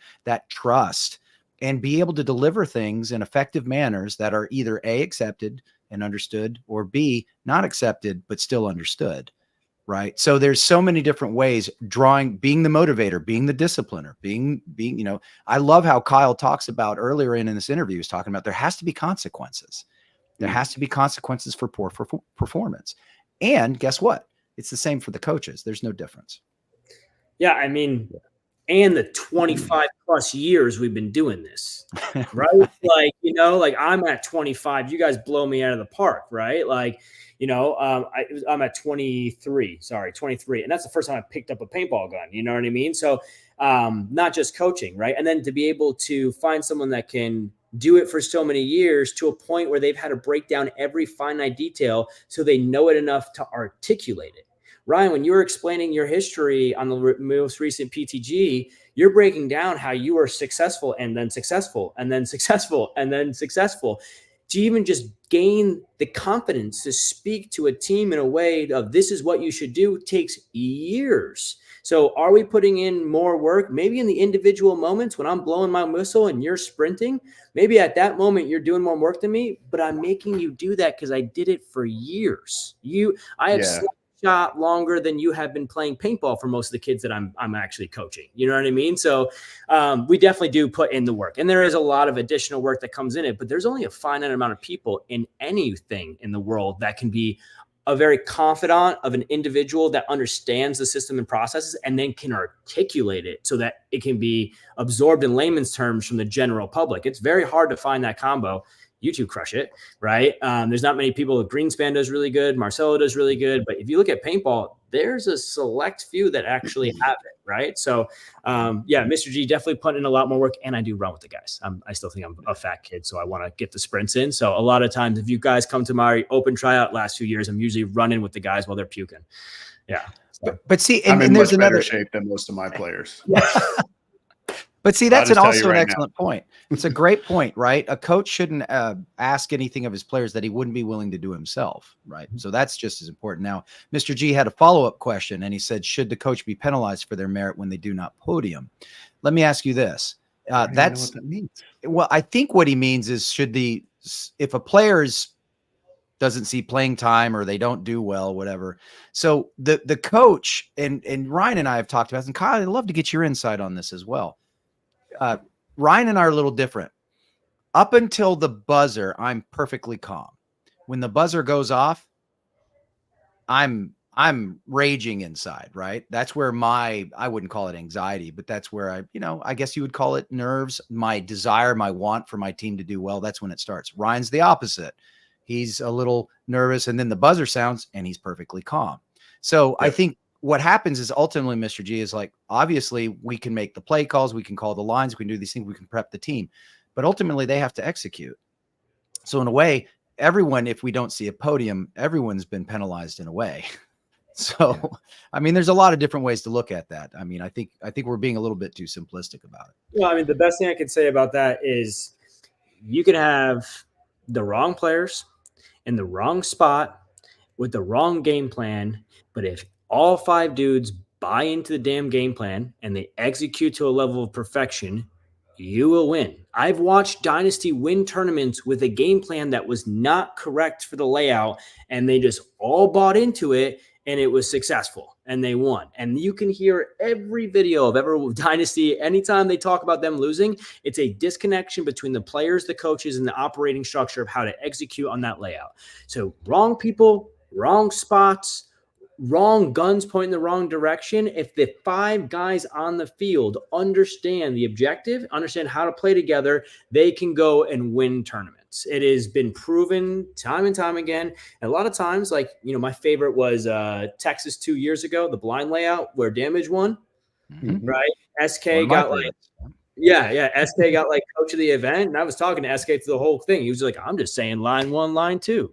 trust and be able to deliver things in effective manners that are either A, accepted and understood, or B, not accepted, but still understood. Right. So there's so many different ways, being the motivator, being the discipliner, being, I love how Kyle talks about earlier in this interview, he was talking about there has to be consequences. There has to be consequences for poor performance. And guess what? It's the same for the coaches. There's no difference. Yeah. I mean, and the 25 plus years we've been doing this, right? Like I'm at 25, you guys blow me out of the park, right? I'm at 23, and that's the first time I picked up a paintball gun. You know what I mean? So not just coaching, right? And then to be able to find someone that can do it for so many years to a point where they've had to break down every finite detail so they know it enough to articulate it. Ryan, when you were explaining your history on the most recent PTG, you're breaking down how you were successful and then successful and then successful and then successful. To even just gain the confidence to speak to a team in a way of this is what you should do takes years. So are we putting in more work? Maybe in the individual moments when I'm blowing my whistle and you're sprinting, maybe at that moment you're doing more work than me, but I'm making you do that because I did it for years. I have shot longer than you have been playing paintball for most of the kids that I'm actually coaching. You know what I mean? So we definitely do put in the work, and there is a lot of additional work that comes in it, but there's only a finite amount of people in anything in the world that can be a very confidant of an individual that understands the system and processes and then can articulate it so that it can be absorbed in layman's terms from the general public. It's very hard to find that combo. You two crush it, right? There's not many people. Greenspan does really good. Marcelo does really good. But if you look at paintball, there's a select few that actually have it, right? So, Mr. G definitely put in a lot more work, and I do run with the guys. I still think I'm a fat kid, so I want to get the sprints in. So a lot of times, if you guys come to my open tryout last few years, I'm usually running with the guys while they're puking. Yeah. But see, I'm in there's much better another shape than most of my players. But see, that's also an right excellent point. It's a great point, right? A coach shouldn't ask anything of his players that he wouldn't be willing to do himself, right? So that's just as important. Now, Mr. G had a follow-up question, and he said, should the coach be penalized for their merit when they do not podium? Let me ask you this. I don't know what that means. Well, I think what he means is if a player's doesn't see playing time or they don't do well, whatever. So the coach, and Ryan and I have talked about this, and Kyle, I'd love to get your insight on this as well. Ryan and I are a little different. Up until the buzzer, I'm perfectly calm. When the buzzer goes off, I'm I'm raging inside, right? That's where I wouldn't call it anxiety, but that's where I guess you would call it nerves. My desire, my want for my team to do well. That's when it starts. Ryan's the opposite. He's a little nervous, and then the buzzer sounds and he's perfectly calm. So I think what happens is ultimately, Mr. G, is like, obviously we can make the play calls, we can call the lines, we can do these things, we can prep the team, but ultimately they have to execute. So in a way, everyone, if we don't see a podium, everyone's been penalized in a way. So, I mean, there's a lot of different ways to look at that. I mean, I think we're being a little bit too simplistic about it. Well, I mean, the best thing I can say about that is you can have the wrong players in the wrong spot with the wrong game plan, but if all 5 dudes buy into the damn game plan and they execute to a level of perfection, you will win. I've watched Dynasty win tournaments with a game plan that was not correct for the layout, and they just all bought into it, and it was successful, and they won. And you can hear every video of every Dynasty, anytime they talk about them losing, it's a disconnection between the players, the coaches, and the operating structure of how to execute on that layout. So wrong people, wrong spots, wrong guns pointing the wrong direction. If the 5 guys on the field understand the objective, understand how to play together, they can go and win tournaments. It has been proven time and time again. And a lot of times, like, my favorite was Texas 2 years ago, the blind layout where Damage won, right? SK got like, SK got like coach of the event. And I was talking to SK through the whole thing. He was like, I'm just saying line 1, line 2.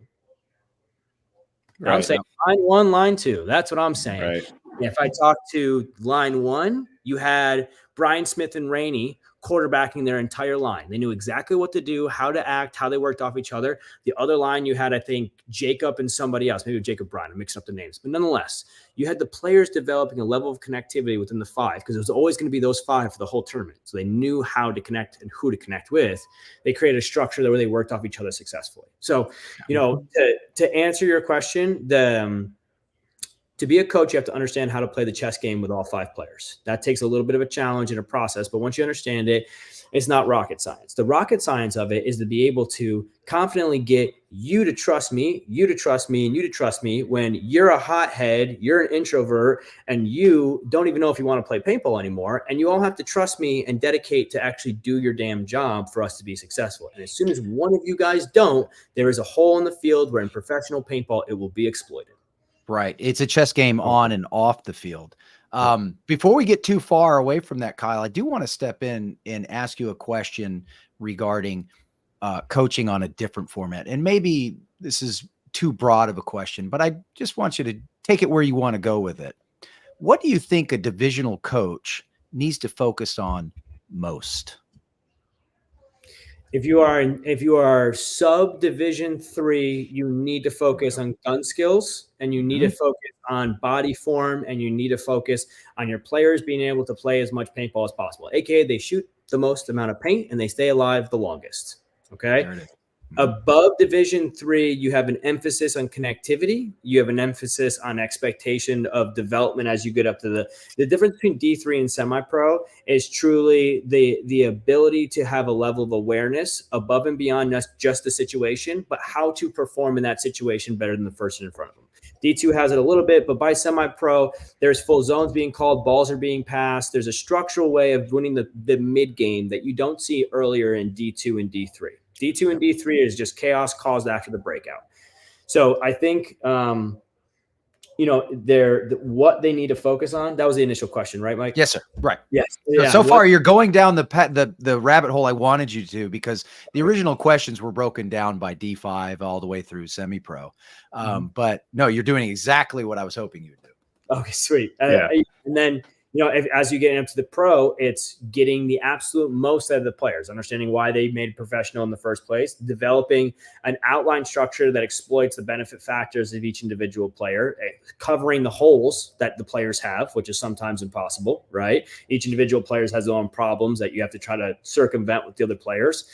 Right. I'm saying line 1, line 2. That's what I'm saying. Right. If I talk to line 1, you had Brian Smith and Rainey quarterbacking their entire line. They knew exactly what to do, how to act, how they worked off each other. The other line, you had, I think, Jacob and somebody else, maybe Jacob Bryan. I'm mixing up the names. But nonetheless, you had the players developing a level of connectivity within the 5 because it was always going to be those 5 for the whole tournament. So they knew how to connect and who to connect with. They created a structure where they worked off each other successfully. So, to answer your question, to be a coach, you have to understand how to play the chess game with all 5 players. That takes a little bit of a challenge and a process, but once you understand it, it's not rocket science. The rocket science of it is to be able to confidently get you to trust me, you to trust me, and you to trust me when you're a hothead, you're an introvert, and you don't even know if you want to play paintball anymore. And you all have to trust me and dedicate to actually do your damn job for us to be successful. And as soon as one of you guys don't, there is a hole in the field where in professional paintball, it will be exploited. Right. It's a chess game on and off the field. Before we get too far away from that, Kyle, I do want to step in and ask you a question regarding coaching on a different format. And maybe this is too broad of a question, but I just want you to take it where you want to go with it. What do you think a divisional coach needs to focus on most? If you are sub Division 3, you need to focus on gun skills, and you need to focus on body form, and you need to focus on your players being able to play as much paintball as possible. AKA, they shoot the most amount of paint and they stay alive the longest. Okay. Above Division 3, you have an emphasis on connectivity. You have an emphasis on expectation of development as you get up to the difference between D3 and semi-pro is truly the ability to have a level of awareness above and beyond just the situation, but how to perform in that situation better than the person in front of them. D2 has it a little bit, but by semi-pro, there's full zones being called, balls are being passed. There's a structural way of winning the mid-game that you don't see earlier in D2 and D3. D2 and D3 is just chaos caused after the breakout. So I think, what they need to focus on. That was the initial question, right, Mike? Yes, sir. Right. Yes. So far, you're going down the rabbit hole I wanted you to, because the original questions were broken down by D5 all the way through semi-pro. But no, you're doing exactly what I was hoping you would do. Okay, sweet. And then, as you get into the pro, it's getting the absolute most out of the players, understanding why they made professional in the first place, developing an outline structure that exploits the benefit factors of each individual player, covering the holes that the players have, which is sometimes impossible, right? Each individual player has their own problems that you have to try to circumvent with the other players.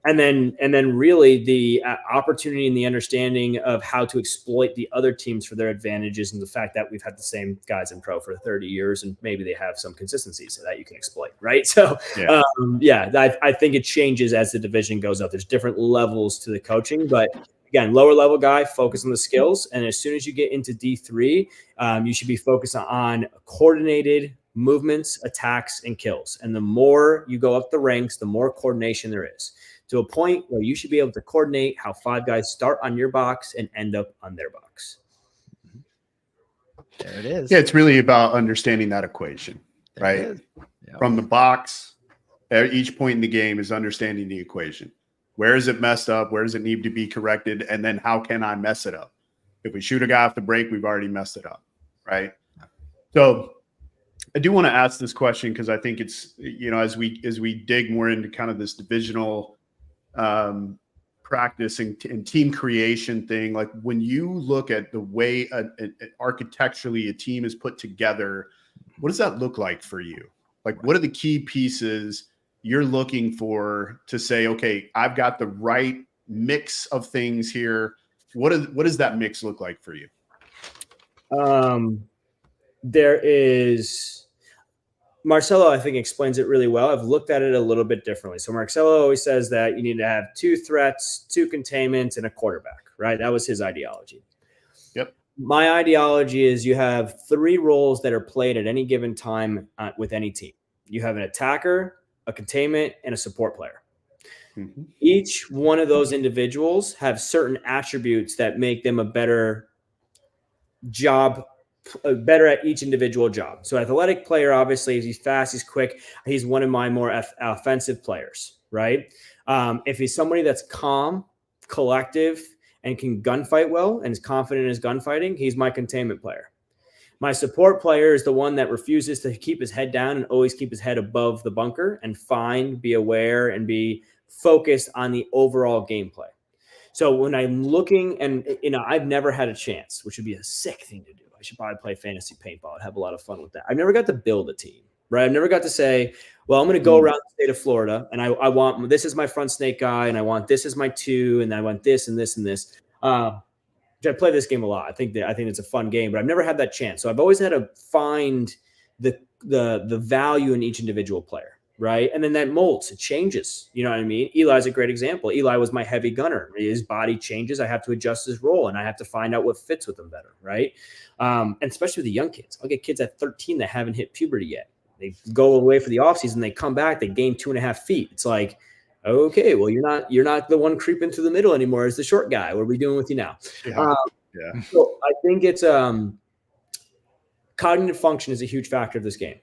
And then really the opportunity and the understanding of how to exploit the other teams for their advantages, and the fact that we've had the same guys in pro for 30 years and maybe they have some consistencies that you can exploit, right? So, I think it changes as the division goes up. There's different levels to the coaching, but again, lower level guy, focus on the skills. And as soon as you get into D3, you should be focused on coordinated movements, attacks, and kills. And the more you go up the ranks, the more coordination there is, to a point where you should be able to coordinate how 5 guys start on your box and end up on their box. There it is. Yeah, it's really about understanding that equation, right? Yep. From the box, at each point in the game is understanding the equation. Where is it messed up? Where does it need to be corrected? And then how can I mess it up? If we shoot a guy off the break, we've already messed it up, right? So I do want to ask this question because I think it's, as we dig more into kind of this divisional practice and team creation thing, like when you look at the way architecturally a team is put together, what does that look like for you? Like, what are the key pieces you're looking for to say, okay, I've got the right mix of things here? What does that mix look like for you? There is Marcelo, I think, explains it really well. I've looked at it a little bit differently. So Marcelo always says that you need to have 2 threats, 2 containments, and a quarterback, right? That was his ideology. Yep. My ideology is you have 3 roles that are played at any given time with any team. You have an attacker, a containment, and a support player. Mm-hmm. Each one of those individuals have certain attributes that make them a better at each individual job. So athletic player, obviously, he's fast, he's quick. He's one of my more offensive players, right? If he's somebody that's calm, collective, and can gunfight well and is confident in his gunfighting, he's my containment player. My support player is the one that refuses to keep his head down and always keep his head above the bunker and be aware, and be focused on the overall gameplay. So when I'm looking, and I've never had a chance, which would be a sick thing to do. I should probably play fantasy paintball. I'd have a lot of fun with that. I've never got to build a team, right? I've never got to say, well, I'm going to go around the state of Florida, and I want, this is my front snake guy, and I want this as my 2, and I want this and this and this. I play this game a lot. I think it's a fun game, but I've never had that chance. So I've always had to find the value in each individual player, right? And then that molds, it changes. You know what I mean? Eli's a great example. Eli was my heavy gunner. His body changes. I have to adjust his role, and I have to find out what fits with him better, right? And especially with the young kids. I'll get kids at 13 that haven't hit puberty yet. They go away for the offseason, they come back, they gain 2.5 feet. It's like, okay, well, you're not the one creeping through the middle anymore as the short guy. What are we doing with you now? Yeah. So I think it's cognitive function is a huge factor of this game.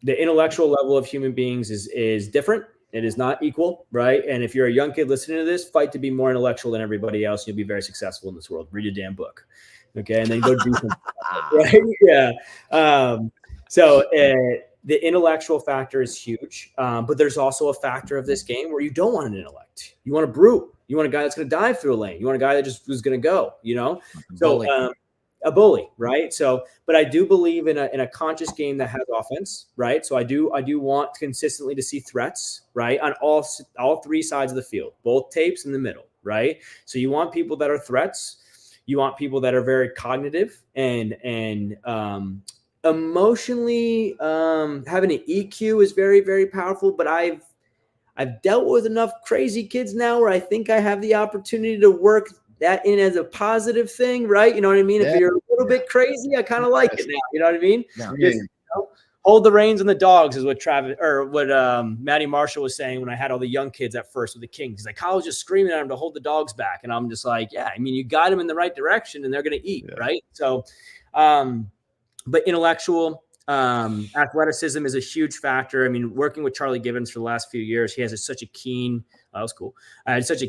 The intellectual level of human beings is different. It is not equal, right? And if you're a young kid listening to this, fight to be more intellectual than everybody else. You'll be very successful in this world. Read a damn book, okay? And then go do something, right? Yeah. The intellectual factor is huge, but there's also a factor of this game where you don't want an intellect. You want a brute. You want a guy that's going to dive through a lane. You want a guy that just was going to go, So a bully, right? So, but I do believe in a conscious game that has offense, right? So I do want consistently to see threats, right, on all 3 sides of the field, both tapes in the middle, right? So you want people that are threats. You want people that are very cognitive and emotionally, having an EQ is very, very powerful, but I've dealt with enough crazy kids now where I think I have the opportunity to work that in as a positive thing, right? You know what I mean? Yeah. If you're a little bit crazy, I kind of like it now. You know what I mean? Yeah. Just, hold the reins on the dogs is what Matty Marshall was saying when I had all the young kids at first with the Kings. He's like, Kyle was just screaming at him to hold the dogs back. And I'm just like, yeah, I mean, you got them in the right direction and they're going to eat, right? So, but intellectual athleticism is a huge factor. I mean, working with Charlie Gibbons for the last few years, he has such a keen, that was cool. Such a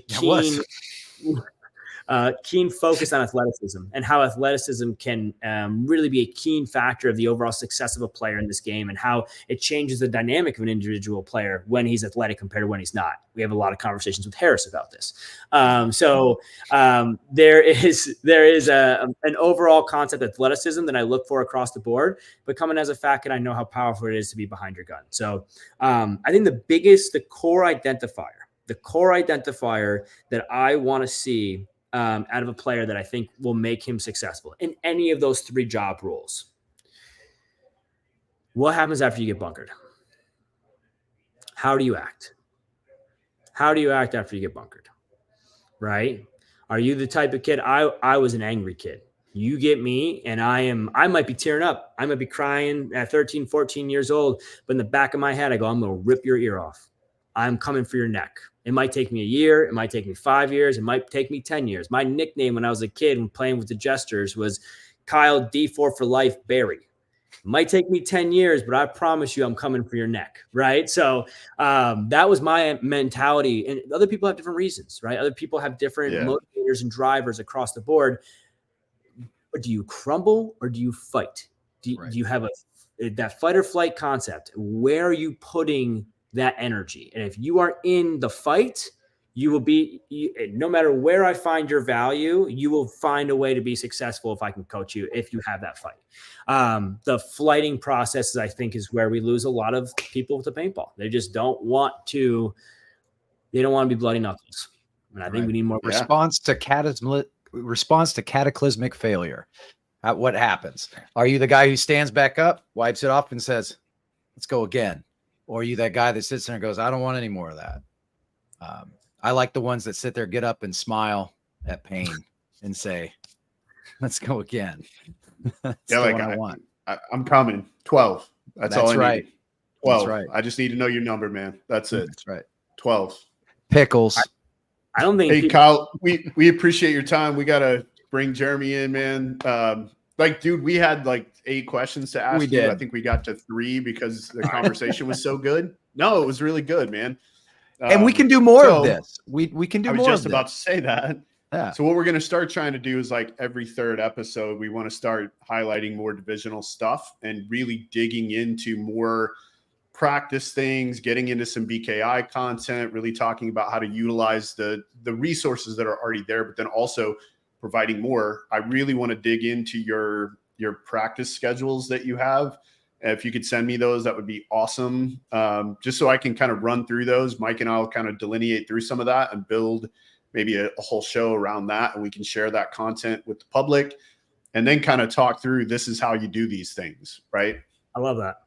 keen focus on athleticism and how athleticism can really be a keen factor of the overall success of a player in this game, and how it changes the dynamic of an individual player when he's athletic compared to when he's not. We have a lot of conversations with Harris about this. There is an overall concept of athleticism that I look for across the board, but coming as a fact, and I know how powerful it is to be behind your gun. So I think the core identifier that I want to see out of a player that I think will make him successful in any of those 3 job roles. What happens after you get bunkered? How do you act? How do you act after you get bunkered? Right? Are you the type of kid? I was an angry kid. You get me, and I might be tearing up. I might be crying at 13, 14 years old, but in the back of my head, I go, I'm going to rip your ear off. I'm coming for your neck. It might take me a year. It might take me 5 years. It might take me 10 years. My nickname when I was a kid and playing with the Jesters was Kyle D4 for life, Barry. It might take me 10 years, but I promise you I'm coming for your neck, right? So that was my mentality. And other people have different reasons, right? Other people have different motivators and drivers across the board. But do you crumble or do you fight? Do you have that fight or flight concept? Where are you putting that energy? And if you are in the fight, you will be, no matter where I find your value, you will find a way to be successful if I can coach you, if you have that fight. The flighting process, I think, is where we lose a lot of people with the paintball. They just don't want to be bloody knuckles. And I think we need more response to cataclysmic failure. What happens? Are you the guy who stands back up, wipes it off, and says, let's go again? Or are you that guy that sits there and goes, I don't want any more of that? I like the ones that sit there, get up and smile at pain and say, let's go again. That's like I want. I'm coming. 12. That's all I right. need. 12. That's right. I just need to know your number, man. That's it. That's right. 12. Pickles. I don't think. Hey, Kyle, we appreciate your time. We got to bring Jeremy in, man. Dude, we had 8 questions to ask you. I think we got to 3 because the conversation was so good. No, it was really good, man. And we can do more of this. We can do more of this. I was just about to say that. Yeah. So what we're going to start trying to do is every 3rd episode, we want to start highlighting more divisional stuff and really digging into more practice things, getting into some BKI content, really talking about how to utilize the resources that are already there, but then also providing more. I really want to dig into your practice schedules that you have. If you could send me those, that would be awesome. Just so I can kind of run through those. Mike and I'll kind of delineate through some of that and build maybe a whole show around that. And we can share that content with the public and then kind of talk through, this is how you do these things, right? I love that.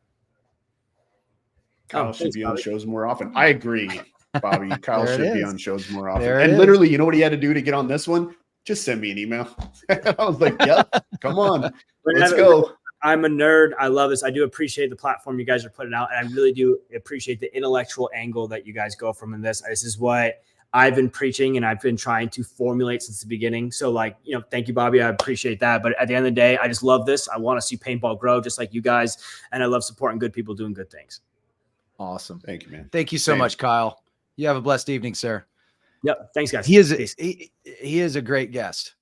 Kyle should be on shows more often. I agree, Bobby. Kyle should be on shows more often. And literally, you know what he had to do to get on this one? Just send me an email. I was like, yep, come on. Let's go. I'm a nerd. I love this. I do appreciate the platform you guys are putting out. And I really do appreciate the intellectual angle that you guys go from in this. This is what I've been preaching and I've been trying to formulate since the beginning. So thank you, Bobby. I appreciate that. But at the end of the day, I just love this. I want to see paintball grow just like you guys. And I love supporting good people doing good things. Awesome. Thank you, man. Thank you so much, Kyle. You have a blessed evening, sir. Yep. Thanks, guys. He is a great guest.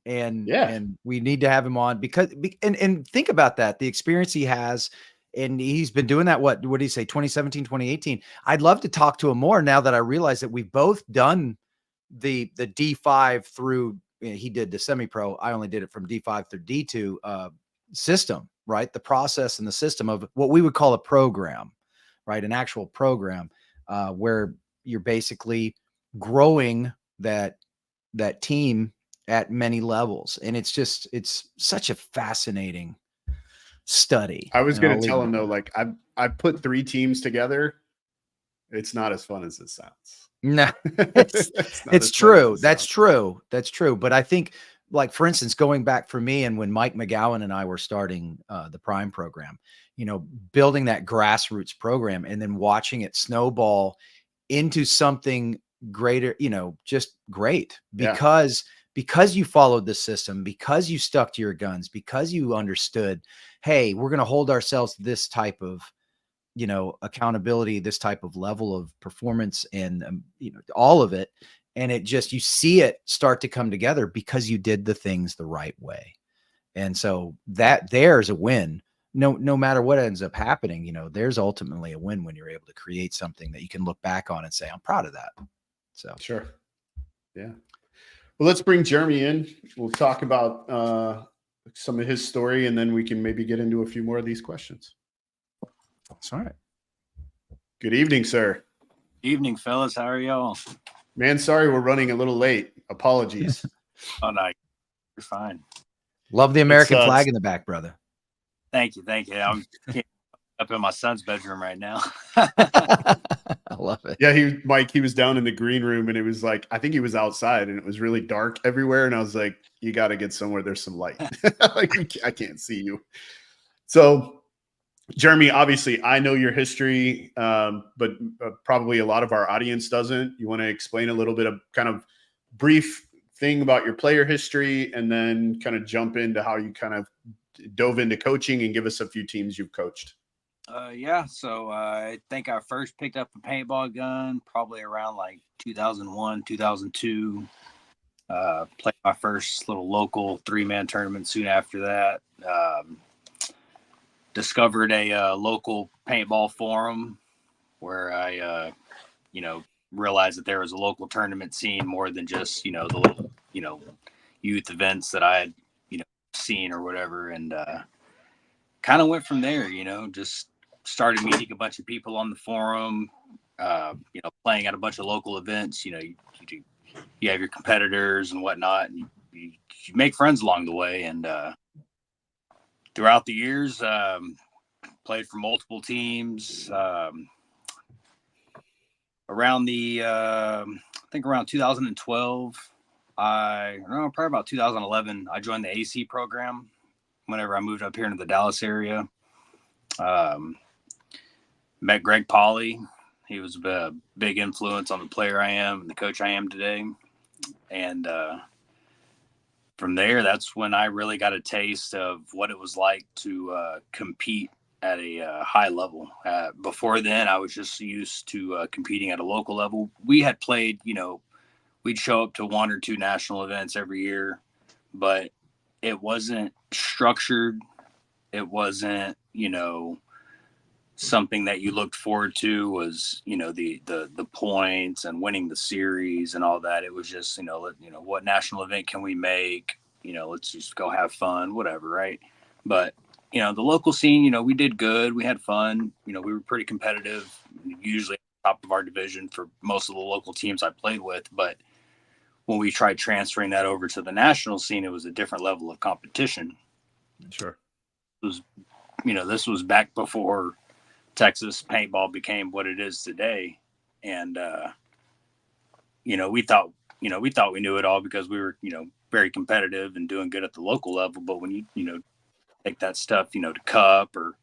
And we need to have him on because and think about that, the experience he has, and he's been doing that. What did he say? 2017, 2018. I'd love to talk to him more now that I realize that we've both done the D5 through, he did the semi-pro. I only did it from D5 through D2 system, right? The process and the system of what we would call a program, right? An actual program where you're basically growing that team at many levels. And it's such a fascinating study. I was going to tell him though, I've put 3 teams together. It's not as fun as it sounds. No, it's true. That's true. That's true. But I think for instance, going back for me and when Mike McGowan and I were starting the Prime program, building that grassroots program and then watching it snowball into something greater, just great because you followed the system, because you stuck to your guns, because you understood, hey, we're going to hold ourselves to this type of, accountability, this type of level of performance and, all of it. And it just, you see it start to come together because you did the things the right way. And so there's a win. No matter what ends up happening, there's ultimately a win when you're able to create something that you can look back on and say, I'm proud of that. So sure. Yeah. Well, let's bring Jeremy in. We'll talk about some of his story, and then we can maybe get into a few more of these questions. That's all right. Good evening, sir. Evening, fellas. How are y'all? Man, sorry we're running a little late. Apologies. Oh, no, you're fine. Love the American flag in the back, brother. Thank you. I'm up in my son's bedroom right now. I love it. Yeah, Mike, he was down in the green room and it was like, I think he was outside and it was really dark everywhere. And I was like, you got to get somewhere there's some light. Like, I can't see you. So, Jeremy, obviously, I know your history, but probably a lot of our audience doesn't. You want to explain a little bit of kind of brief thing about your player history and then kind of jump into how you kind of dove into coaching and give us a few teams you've coached. Yeah, so I think I first picked up a paintball gun probably around like 2001, 2002. Played my first little local 3-man tournament soon after that. Discovered a local paintball forum where I, realized that there was a local tournament scene more than just, the little, youth events that I had, seen or whatever. And kind of went from there, just started meeting a bunch of people on the forum, playing at a bunch of local events. You have your competitors and whatnot, and you make friends along the way. And throughout the years, played for multiple teams. Around the, I think around 2012, probably about 2011, I joined the AC program whenever I moved up here into the Dallas area. Met Greg Pauly. He was a big influence on the player I am and the coach I am today. And from there, that's when I really got a taste of what it was like to compete at a high level. Before then, I was just used to competing at a local level. We had played, we'd show up to 1 or 2 national events every year, but it wasn't structured. It wasn't, something that you looked forward to was, the points and winning the series and all that. It was just, what national event can we make? Let's just go have fun, whatever. Right. But, the local scene, we did good. We had fun. We were pretty competitive, usually at the top of our division for most of the local teams I played with. But when we tried transferring that over to the national scene, it was a different level of competition. Sure. It was, this was back before Texas paintball became what it is today. And, we thought we knew it all because we were, very competitive and doing good at the local level. But when you take that stuff, to cup or,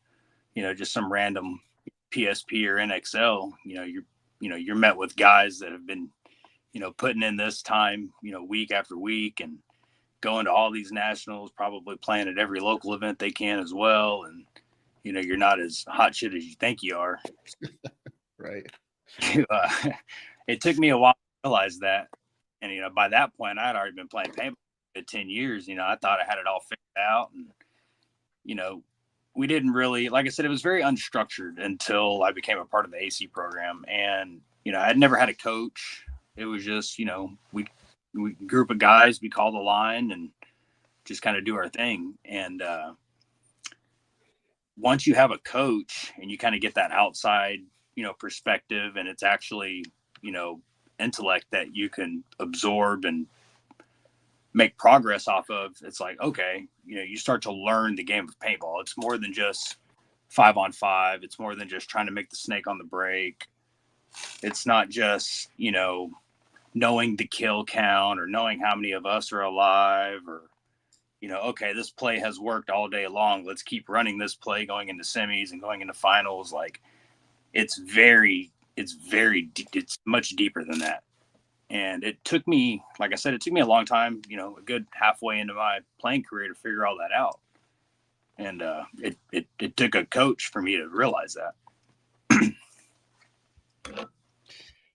just some random PSP or NXL, you're met with guys that have been, putting in this time, week after week and going to all these nationals, probably playing at every local event they can as well. And, you're not as hot shit as you think you are. Right. It took me a while to realize that. And, by that point, I had already been playing paintball for 10 years. I thought I had it all figured out. And, we didn't really, like I said, it was very unstructured until I became a part of the AC program. And, I'd never had a coach. It was just, we group of guys, we call the line and just kind of do our thing. And once you have a coach and you kind of get that outside, perspective, and it's actually, intellect that you can absorb and make progress off of, it's like, okay, you start to learn the game of paintball. It's more than just 5-on-5. It's more than just trying to make the snake on the break. It's not just, knowing the kill count or knowing how many of us are alive or, okay, this play has worked all day long. Let's keep running this play going into semis and going into finals. Like it's much deeper than that. And it took me, like I said, it took me a long time, a good halfway into my playing career to figure all that out. And it took a coach for me to realize that.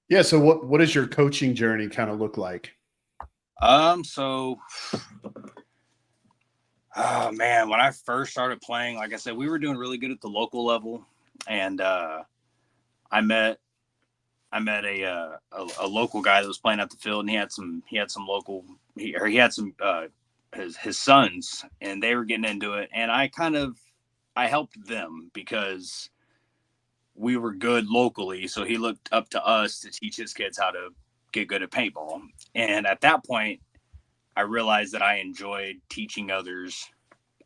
Yeah. So what does your coaching journey kind of look like? Oh man, when I first started playing, like I said, we were doing really good at the local level. And I met a local guy that was playing at the field, and he had some his sons, and they were getting into it, and I helped them because we were good locally, so he looked up to us to teach his kids how to get good at paintball. And at that point, I realized that I enjoyed teaching others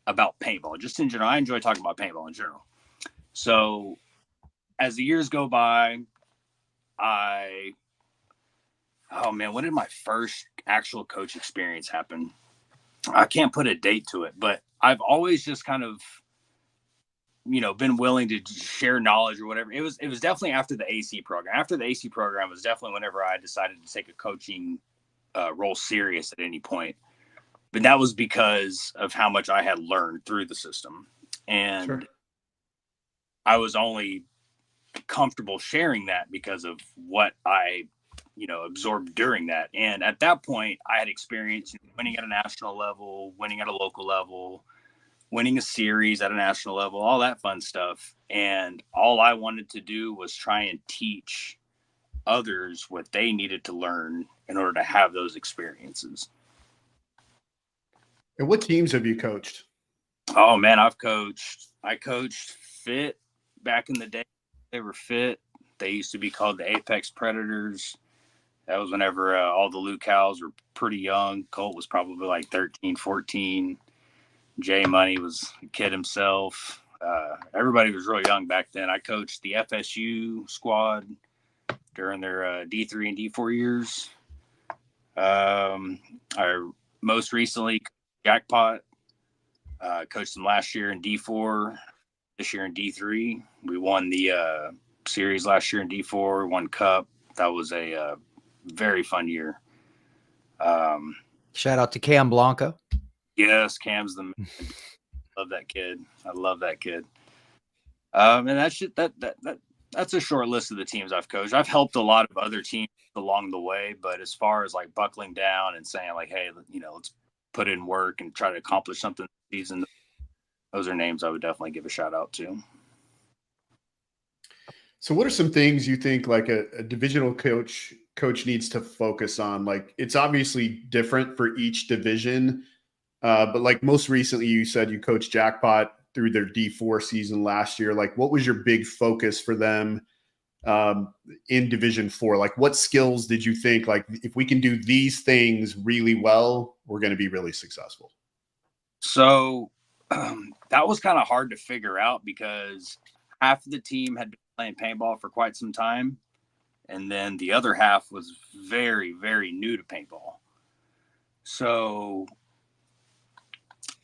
about paintball, just in general. I enjoy talking about paintball in general. So as the years go by, when did my first actual coach experience happen? I can't put a date to it, but I've always just kind of, been willing to share knowledge or whatever. It was definitely after the AC program. After the AC program was definitely whenever I decided to take a coaching role serious at any point. But that was because of how much I had learned through the system. And Sure. I was only comfortable sharing that because of what I, absorbed during that. And at that point, I had experience winning at a national level, winning at a local level, winning a series at a national level, all that fun stuff. And all I wanted to do was try and teach others what they needed to learn in order to have those experiences. And what teams have you coached? Oh man, I coached Fit back in the day. They were Fit. They used to be called the Apex Predators. That was whenever all the Luke Cows were pretty young. Colt was probably like 13, 14. Jay Money was a kid himself. Everybody was real young back then. I coached the FSU squad during their D3 and D4 years. I most recently Jackpot. Coached them last year in D4, this year in D3. We won the series last year in D4, won Cup. That was a very fun year. Shout out to Cam Blanco. Yes, Cam's the man. Love that kid. I love that kid. And that's a short list of the teams I've coached. I've helped a lot of other teams along the way, but as far as like buckling down and saying like, hey, let's put in work and try to accomplish something this season, those are names I would definitely give a shout out to. So what are some things you think like a divisional coach needs to focus on? Like, it's obviously different for each division, but like most recently you said you coached Jackpot through their D4 season last year. Like, what was your big focus for them in Division 4? Like, what skills did you think, like, if we can do these things really well, we're going to be really successful? So that was kind of hard to figure out because half of the team had been playing paintball for quite some time. And then the other half was very, very new to paintball. So,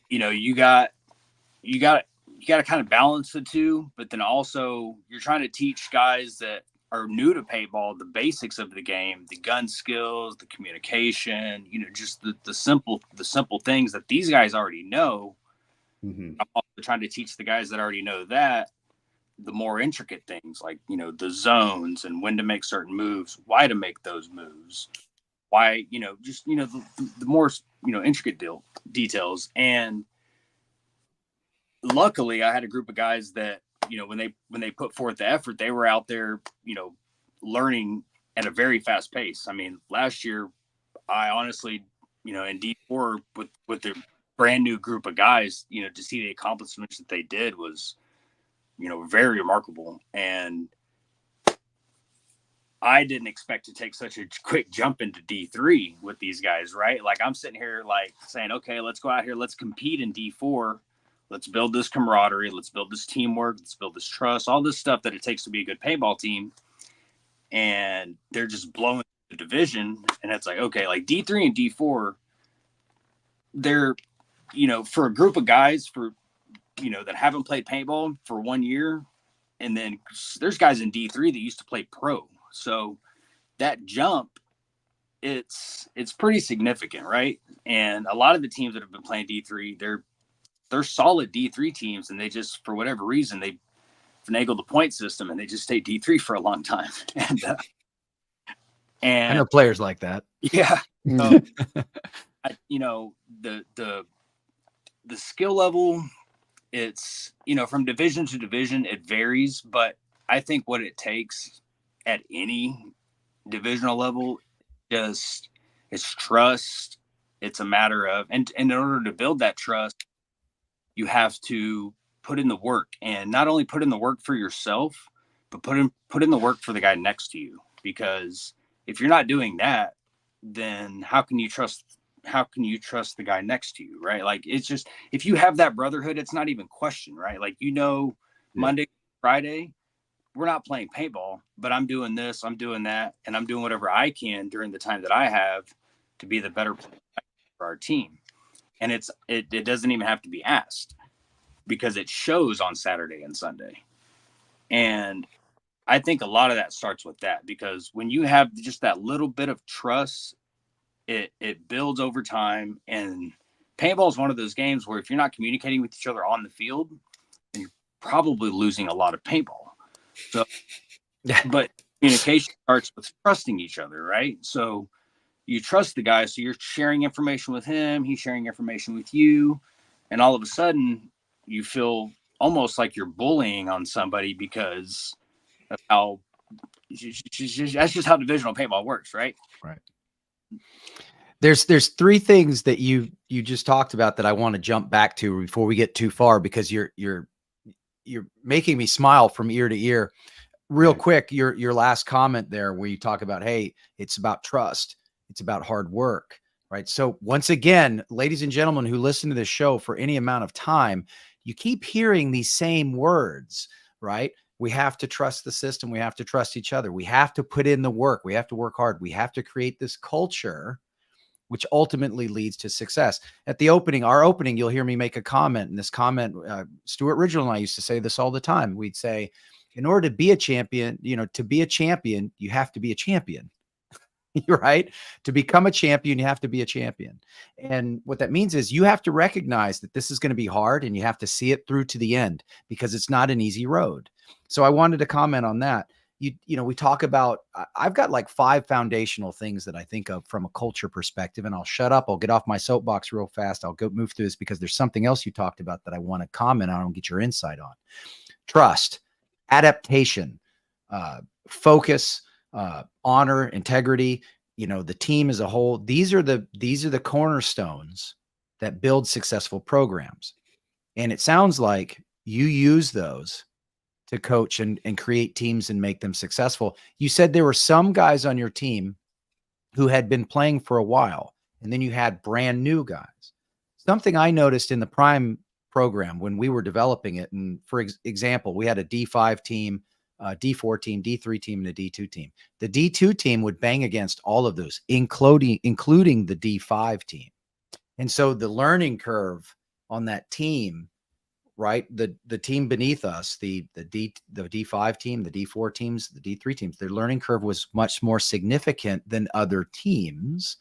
you got to kind of balance the two, but then also you're trying to teach guys that are new to paintball the basics of the game, the gun skills, the communication, just the simple things that these guys already know. Mm-hmm. I'm also trying to teach the guys that already know that the more intricate things, like the zones and when to make certain moves, why to make those moves, why the more intricate details. And luckily I had a group of guys that when they put forth the effort, they were out there learning at a very fast pace. I mean, last year I honestly in D4 with the brand new group of guys, to see the accomplishments that they did was very remarkable. And I didn't expect to take such a quick jump into D3 with these guys, right? Like, I'm sitting here like saying, okay, let's go out here, let's compete in D4, let's build this camaraderie, let's build this teamwork, let's build this trust, all this stuff that it takes to be a good paintball team. And they're just blowing the division, and it's like, okay, like D3 and D4, they're for a group of guys that haven't played paintball for 1 year, and then there's guys in D3 that used to play pro. So that jump, it's pretty significant, right? And a lot of the teams that have been playing D3, they're solid D3 teams, and they just, for whatever reason, they finagle the point system and they just stay D3 for a long time. And I know players like that. Yeah. The skill level, it's, from division to division, it varies, but I think what it takes at any divisional level is trust. It's a matter of, and in order to build that trust, you have to put in the work, and not only put in the work for yourself, but put in the work for the guy next to you. Because if you're not doing that, then how can you trust the guy next to you, right? Like, it's just, if you have that brotherhood, it's not even question, right? Like, Monday, Friday, we're not playing paintball, but I'm doing this, I'm doing that, and I'm doing whatever I can during the time that I have to be the better player for our team. And it doesn't even have to be asked because it shows on Saturday and Sunday. And I think a lot of that starts with that, because when you have just that little bit of trust, it builds over time. And paintball is one of those games where if you're not communicating with each other on the field, then you're probably losing a lot of paintball. So, but communication starts with trusting each other, right? So you trust the guy, so you're sharing information with him, he's sharing information with you, and all of a sudden you feel almost like you're bullying on somebody because of how that's just how divisional paintball works, right? Right. There's three things that you just talked about that I want to jump back to before we get too far, because you're making me smile from ear to ear. Real quick, your last comment there where you talk about, hey, it's about trust, it's about hard work, right? So once again, ladies and gentlemen who listen to this show for any amount of time, you keep hearing these same words, right? We have to trust the system. We have to trust each other. We have to put in the work. We have to work hard. We have to create this culture, which ultimately leads to success. At the opening, our opening, you'll hear me make a comment. And this comment, Stuart Ridgel and I used to say this all the time. We'd say, in order to be a champion, to be a champion, you have to be a champion. Right? To become a champion, you have to be a champion. And what that means is you have to recognize that this is going to be hard and you have to see it through to the end, because it's not an easy road. So I wanted to comment on that. We talk about, I've got like 5 foundational things that I think of from a culture perspective, and I'll shut up. I'll get off my soapbox real fast. I'll move through this because there's something else you talked about that I want to comment on and get your insight on. Trust, adaptation, focus, honor, integrity, the team as a whole. These are the cornerstones that build successful programs. And it sounds like you use those to coach and create teams and make them successful. You said there were some guys on your team who had been playing for a while, and then you had brand new guys. Something I noticed in the Prime program when we were developing it, and for example, we had a D5 team, D4 team, D3 team, and a D2 team. The D2 team would bang against all of those, including the D5 team. And so the learning curve on that team, right? The team beneath us, the D5 team, the D4 teams, the D3 teams, their learning curve was much more significant than other teams.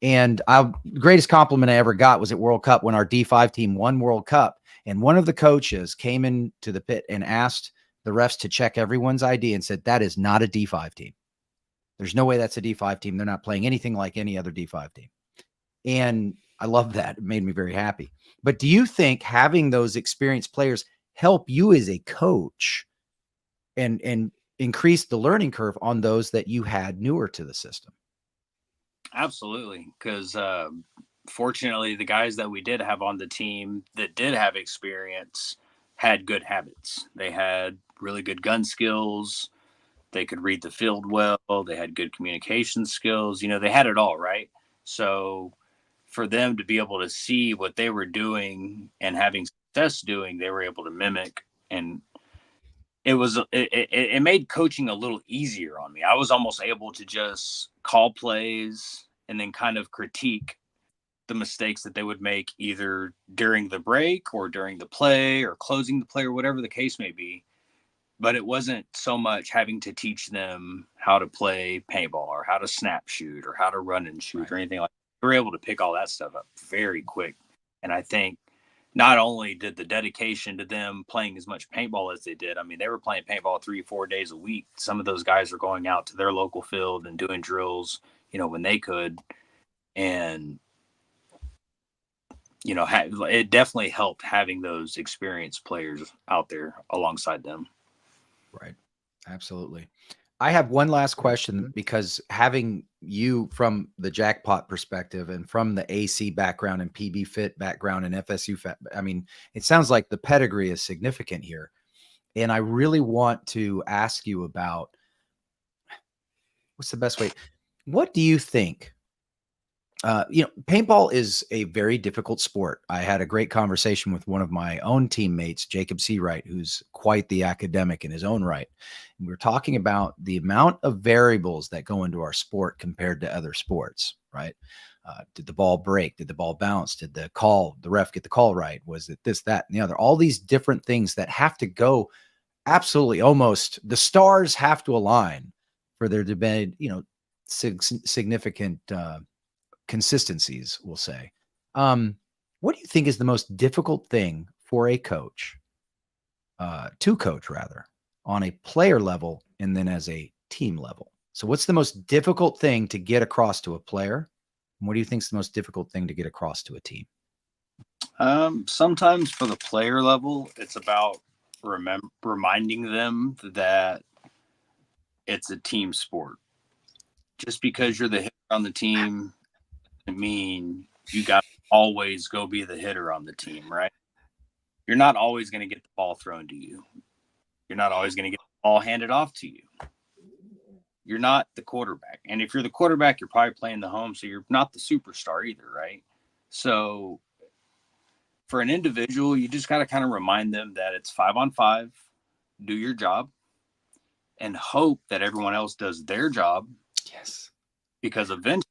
And the greatest compliment I ever got was at World Cup when our D5 team won World Cup. And one of the coaches came into the pit and asked the refs to check everyone's ID and said, that is not a D5 team. There's no way that's a D5 team. They're not playing anything like any other D5 team. And I love that. It made me very happy. But do you think having those experienced players help you as a coach and increase the learning curve on those that you had newer to the system? Absolutely. Because fortunately, the guys that we did have on the team that did have experience had good habits. They had really good gun skills. They could read the field well. They had good communication skills. They had it all, right? So for them to be able to see what they were doing and having success doing, they were able to mimic. And it made coaching a little easier on me. I was almost able to just call plays and then kind of critique the mistakes that they would make either during the break or during the play or closing the play or whatever the case may be. But it wasn't so much having to teach them how to play paintball or how to snap shoot or how to run and shoot, right, or anything like that. We were able to pick all that stuff up very quick. And I think not only did the dedication to them playing as much paintball as they did, I mean, they were playing paintball 3-4 days a week. Some of those guys are going out to their local field and doing drills, when they could. And, it definitely helped having those experienced players out there alongside them. Right. Absolutely. I have one last question, because having you from the jackpot perspective and from the AC background and PB Fit background and FSU, it sounds like the pedigree is significant here. And I really want to ask you about what's the best way. What do you think Paintball is a very difficult sport. I had a great conversation with one of my own teammates, Jacob Seawright, who's quite the academic in his own right. And we were talking about the amount of variables that go into our sport compared to other sports, right? Did the ball break? Did the ball bounce? Did the ref get the call right? Was it this, that, and the other? All these different things that have to go absolutely almost the stars have to align for there to be, significant consistencies, we'll say. What do you think is the most difficult thing for a coach, to coach rather, on a player level and then as a team level? So what's the most difficult thing to get across to a player? And what do you think is the most difficult thing to get across to a team? Sometimes for the player level, it's about reminding them that it's a team sport. Just because you're the hitter on the team doesn't mean you got to always go be the hitter on the team, right? You're not always going to get the ball thrown to you. You're not always going to get the ball handed off to you. You're not the quarterback. And if you're the quarterback, you're probably playing the home, so you're not the superstar either, right? So for an individual, you just got to kind of remind them that it's 5-on-5, do your job, and hope that everyone else does their job. Yes. Because eventually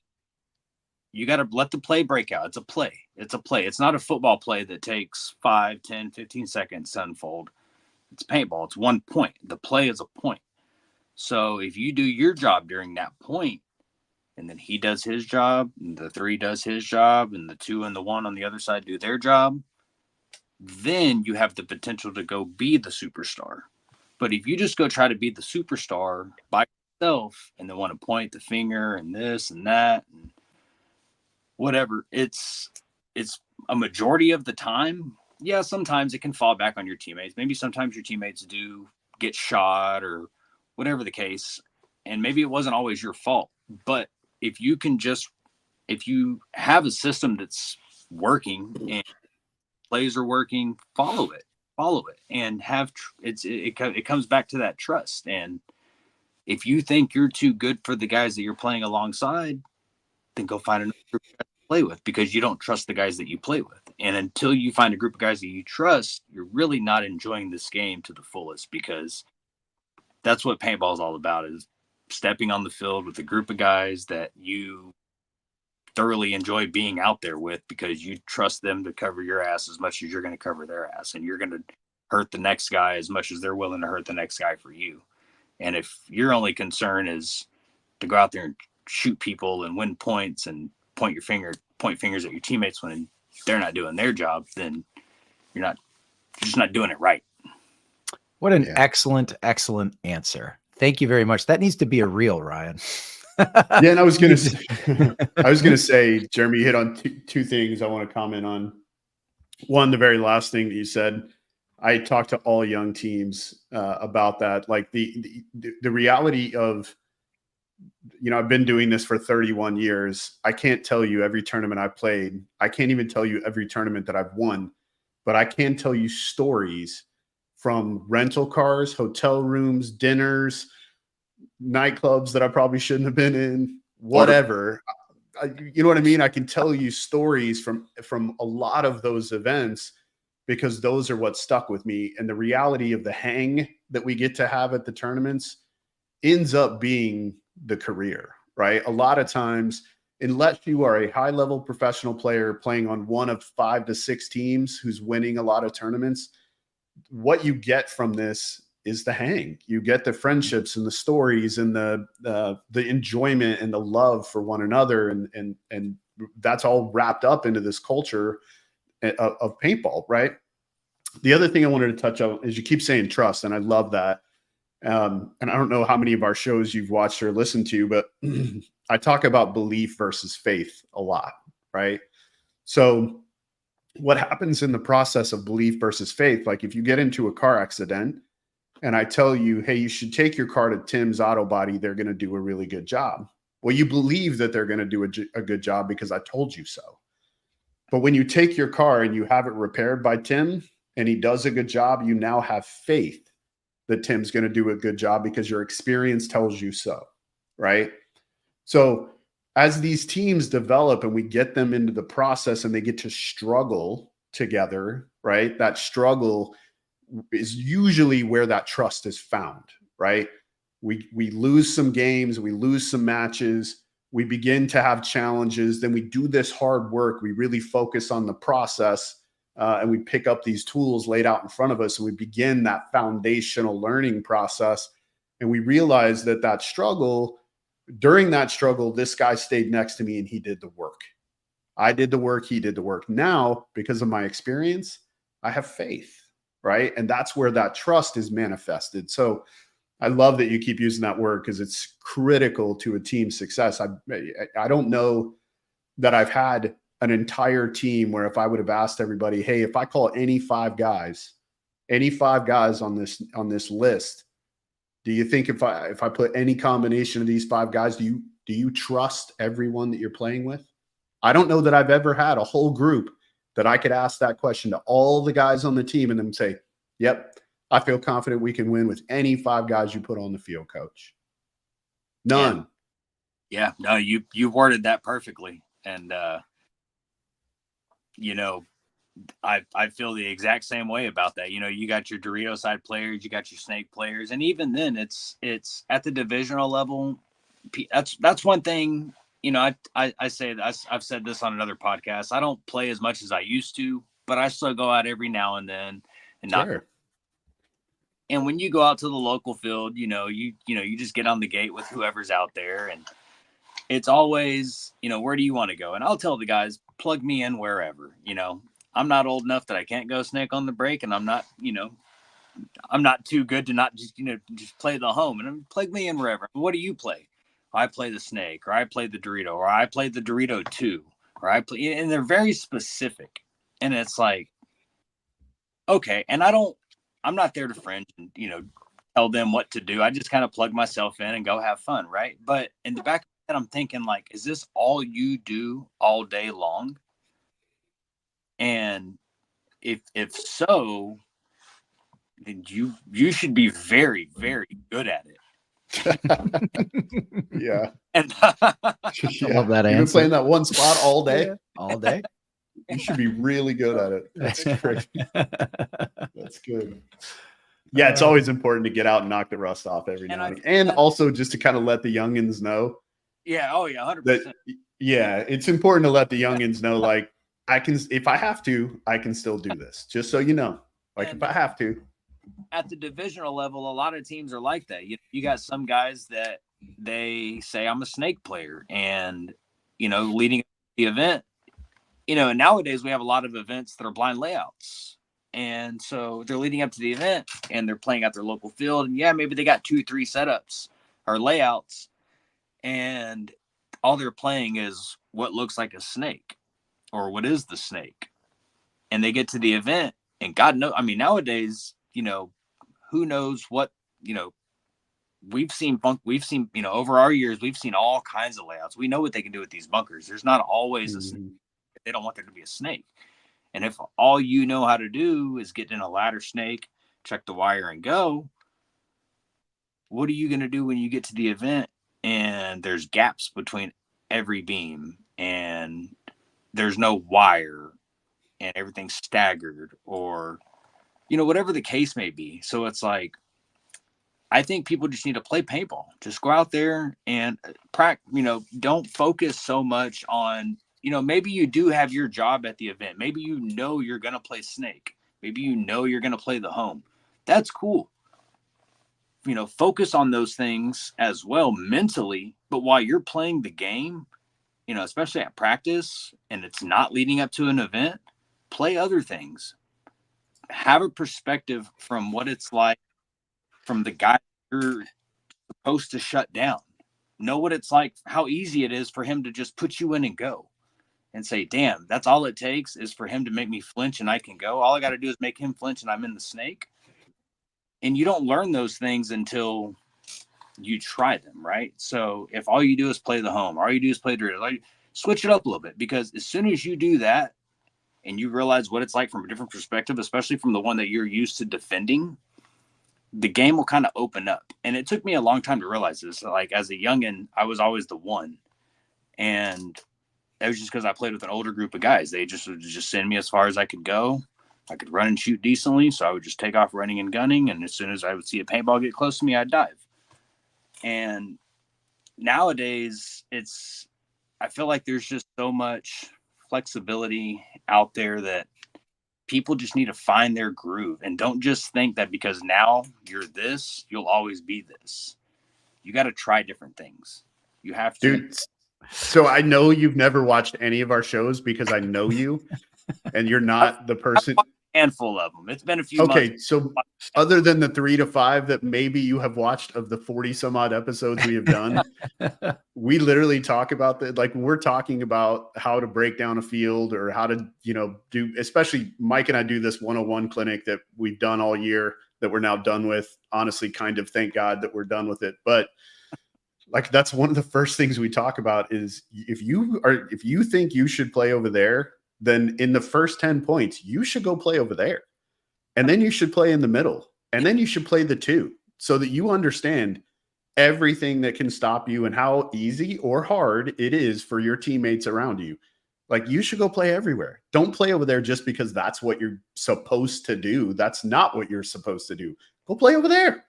you got to let the play break out. It's a play. It's a play. It's not a football play that takes 5, 10, 15 seconds to unfold. It's paintball. It's 1 point. The play is a point. So if you do your job during that point, and then he does his job, and the 3 does his job, and the 2 and the 1 on the other side do their job, then you have the potential to go be the superstar. But if you just go try to be the superstar by yourself and then want to point the finger and this and that and whatever, it's a majority of the time. Yeah, sometimes it can fall back on your teammates. Maybe sometimes your teammates do get shot or whatever the case, and maybe it wasn't always your fault. But if you have a system that's working and plays are working, follow it, and it comes back to that trust. And if you think you're too good for the guys that you're playing alongside, then go find another group of guys to play with, because you don't trust the guys that you play with. And until you find a group of guys that you trust, you're really not enjoying this game to the fullest, because that's what paintball is all about, is stepping on the field with a group of guys that you thoroughly enjoy being out there with, because you trust them to cover your ass as much as you're going to cover their ass, and you're going to hurt the next guy as much as they're willing to hurt the next guy for you. And if your only concern is to go out there and shoot people and win points and point fingers at your teammates when they're not doing their job, then you're just not doing it right. What an excellent answer. Thank you very much. That needs to be a reel, Ryan. Yeah, and I was gonna say, Jeremy, you hit on two things I want to comment on. One, the very last thing that you said, I talk to all young teams about that. Like the reality of, I've been doing this for 31 years. I can't tell you every tournament I played. I can't even tell you every tournament that I've won, but I can tell you stories from rental cars, hotel rooms, dinners, nightclubs that I probably shouldn't have been in, whatever. You know what I mean? I can tell you stories from a lot of those events, because those are what stuck with me. And the reality of the hang that we get to have at the tournaments ends up being the career, right? A lot of times, unless you are a high-level professional player playing on one of 5 to 6 teams who's winning a lot of tournaments, what you get from this is the hang. You get the friendships and the stories and the enjoyment and the love for one another. And that's all wrapped up into this culture of paintball, right? The other thing I wanted to touch on is you keep saying trust, and I love that. And I don't know how many of our shows you've watched or listened to, but I talk about belief versus faith a lot, right? So what happens in the process of belief versus faith, like if you get into a car accident and I tell you, hey, you should take your car to Tim's Auto Body, they're going to do a really good job. Well, you believe that they're going to do a good job because I told you so. But when you take your car and you have it repaired by Tim and he does a good job, you now have faith that Tim's going to do a good job because your experience tells you so, right? So as these teams develop and we get them into the process and they get to struggle together, right? That struggle is usually where that trust is found, right? We lose some games, we lose some matches, we begin to have challenges, then we do this hard work, we really focus on the process, and we pick up these tools laid out in front of us, and we begin that foundational learning process. And we realize that struggle, during that struggle, this guy stayed next to me and he did the work. I did the work, he did the work. Now, because of my experience, I have faith, right? And that's where that trust is manifested. So I love that you keep using that word because it's critical to a team's success. I don't know that I've had an entire team where if I would have asked everybody, hey, if I call any five guys on this list, do you think if I put any combination of these five guys, do you trust everyone that you're playing with? I don't know that I've ever had a whole group that I could ask that question to all the guys on the team and then say, yep, I feel confident we can win with any five guys you put on the field, coach. None. Yeah, no, you worded that perfectly. And, I feel the exact same way about that. You got your Dorito side players, you got your snake players. And even then it's at the divisional level. That's one thing, I say that I've said this on another podcast. I don't play as much as I used to, but I still go out every now and then and not. Sure. And when you go out to the local field, you just get on the gate with whoever's out there, and it's always, where do you want to go? And I'll tell the guys, plug me in wherever. I'm not old enough that I can't go snake on the break, and I'm not too good to not just play the home. And plug me in wherever. What do you play? I play the snake, or I play the Dorito, or I play the Dorito 2, or I play, and they're very specific. And it's like, okay, and I'm not there to fringe and, tell them what to do. I just kind of plug myself in and go have fun, right? But in the back of my head, I'm thinking, like, is this all you do all day long? And if so, then you should be very, very good at it. Yeah. And I love that answer. You've been playing that one spot all day? All day? You should be really good at it. That's great. That's good. Yeah, it's always important to get out and knock the rust off every now and then. And also just to kind of let the youngins know. Yeah. Oh, yeah. 100%. Yeah, it's important to let the youngins know, like, if I have to, I can still do this. Just so you know, like, if I have to. At the divisional level, a lot of teams are like that. You got some guys that they say, I'm a snake player, and, leading the event, and nowadays we have a lot of events that are blind layouts. And so they're leading up to the event and they're playing at their local field. And yeah, maybe they got 2-3 setups or layouts, and all they're playing is what looks like a snake or what is the snake. And they get to the event, and God knows, nowadays, who knows what, we've seen, over our years, we've seen all kinds of layouts. We know what they can do with these bunkers. There's not always a snake. They don't want there to be a snake. And if all you know how to do is get in a ladder snake, check the wire and go, what are you going to do when you get to the event and there's gaps between every beam and there's no wire and everything's staggered, or, whatever the case may be? So it's like, I think people just need to play paintball. Just go out there and practice, don't focus so much on, maybe you do have your job at the event. Maybe you're going to play snake. Maybe you're going to play the home. That's cool. Focus on those things as well mentally. But while you're playing the game, especially at practice, and it's not leading up to an event, play other things. Have a perspective from what it's like from the guy you're supposed to shut down. Know what it's like, how easy it is for him to just put you in and go. And say, damn, that's all it takes is for him to make me flinch and I can go. All I got to do is make him flinch and I'm in the snake. And you don't learn those things until you try them, right? So if all you do is play the home, all you do is play Dorito, switch it up a little bit, because as soon as you do that and you realize what it's like from a different perspective, especially from the one that you're used to defending, the game will kind of open up. And it took me a long time to realize this. Like, as a youngin', I was always the one. And it was just because I played with an older group of guys. They just would just send me as far as I could go. I could run and shoot decently, so I would just take off running and gunning. And as soon as I would see a paintball get close to me, I'd dive. And nowadays, I feel like there's just so much flexibility out there that people just need to find their groove, and don't just think that because now you're this, you'll always be this. You got to try different things. You have to. Dude, so I know you've never watched any of our shows because I know you, and you're not the person. Handful of them. It's been a few Okay, months. so other than the 3 to 5 that maybe you have watched of the 40 some odd episodes we have done, we literally talk about that. Like, we're talking about how to break down a field or how to, do, especially Mike and I do this 101 clinic that we've done all year that we're now done with. Honestly, kind of thank God that we're done with it. But like, that's one of the first things we talk about is if you think you should play over there, then in the first 10 points, you should go play over there. And then you should play in the middle. And then you should play the 2 so that you understand everything that can stop you and how easy or hard it is for your teammates around you. Like, you should go play everywhere. Don't play over there just because that's what you're supposed to do. That's not what you're supposed to do. Go play over there.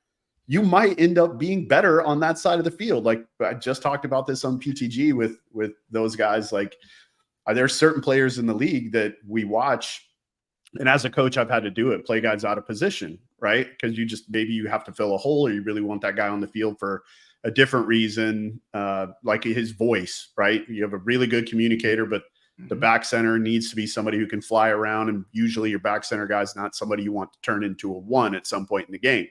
You might end up being better on that side of the field. Like, I just talked about this on PTG with those guys. Like, are there certain players in the league that we watch, and as a coach, I've had to do it, play guys out of position, right? Because maybe you have to fill a hole, or you really want that guy on the field for a different reason, like his voice, right? You have a really good communicator, but the back center needs to be somebody who can fly around, and usually your back center guy is not somebody you want to turn into a 1 at some point in the game.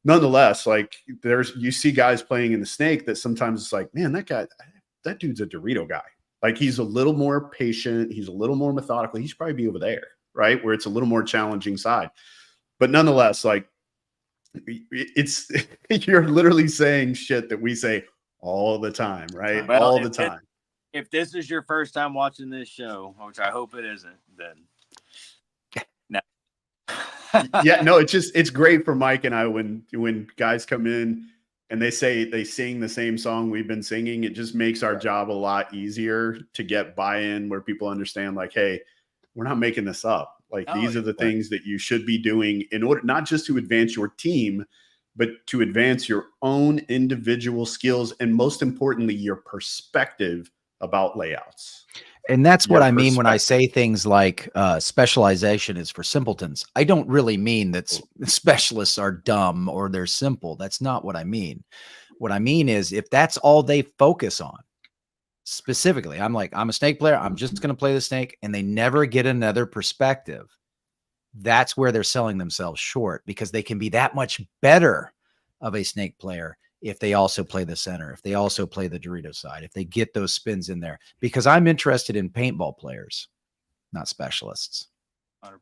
Nonetheless, like, you see guys playing in the snake that sometimes it's like, man, that dude's a Dorito guy. Like, he's a little more patient. He's a little more methodical. He should probably be over there, right? Where it's a little more challenging side. But nonetheless, like, you're literally saying shit that we say all the time, right? Well, all the time. If this is your first time watching this show, which I hope it isn't, then no. Yeah, no, it's great for Mike and I when guys come in and they sing the same song we've been singing. It just makes our job a lot easier to get buy-in, where people understand, like, hey, we're not making this up. Like, these are the things that you should be doing in order not just to advance your team, but to advance your own individual skills, and most importantly, your perspective about layouts. And that's what I mean when I say things like specialization is for simpletons. I don't really mean that specialists are dumb or they're simple. That's not what I mean. What I mean is, if that's all they focus on, specifically, I'm a snake player, I'm just going to play the snake, and they never get another perspective. That's where they're selling themselves short, because they can be that much better of a snake player if they also play the center, if they also play the Dorito side, if they get those spins in there, because I'm interested in paintball players, not specialists. 100%.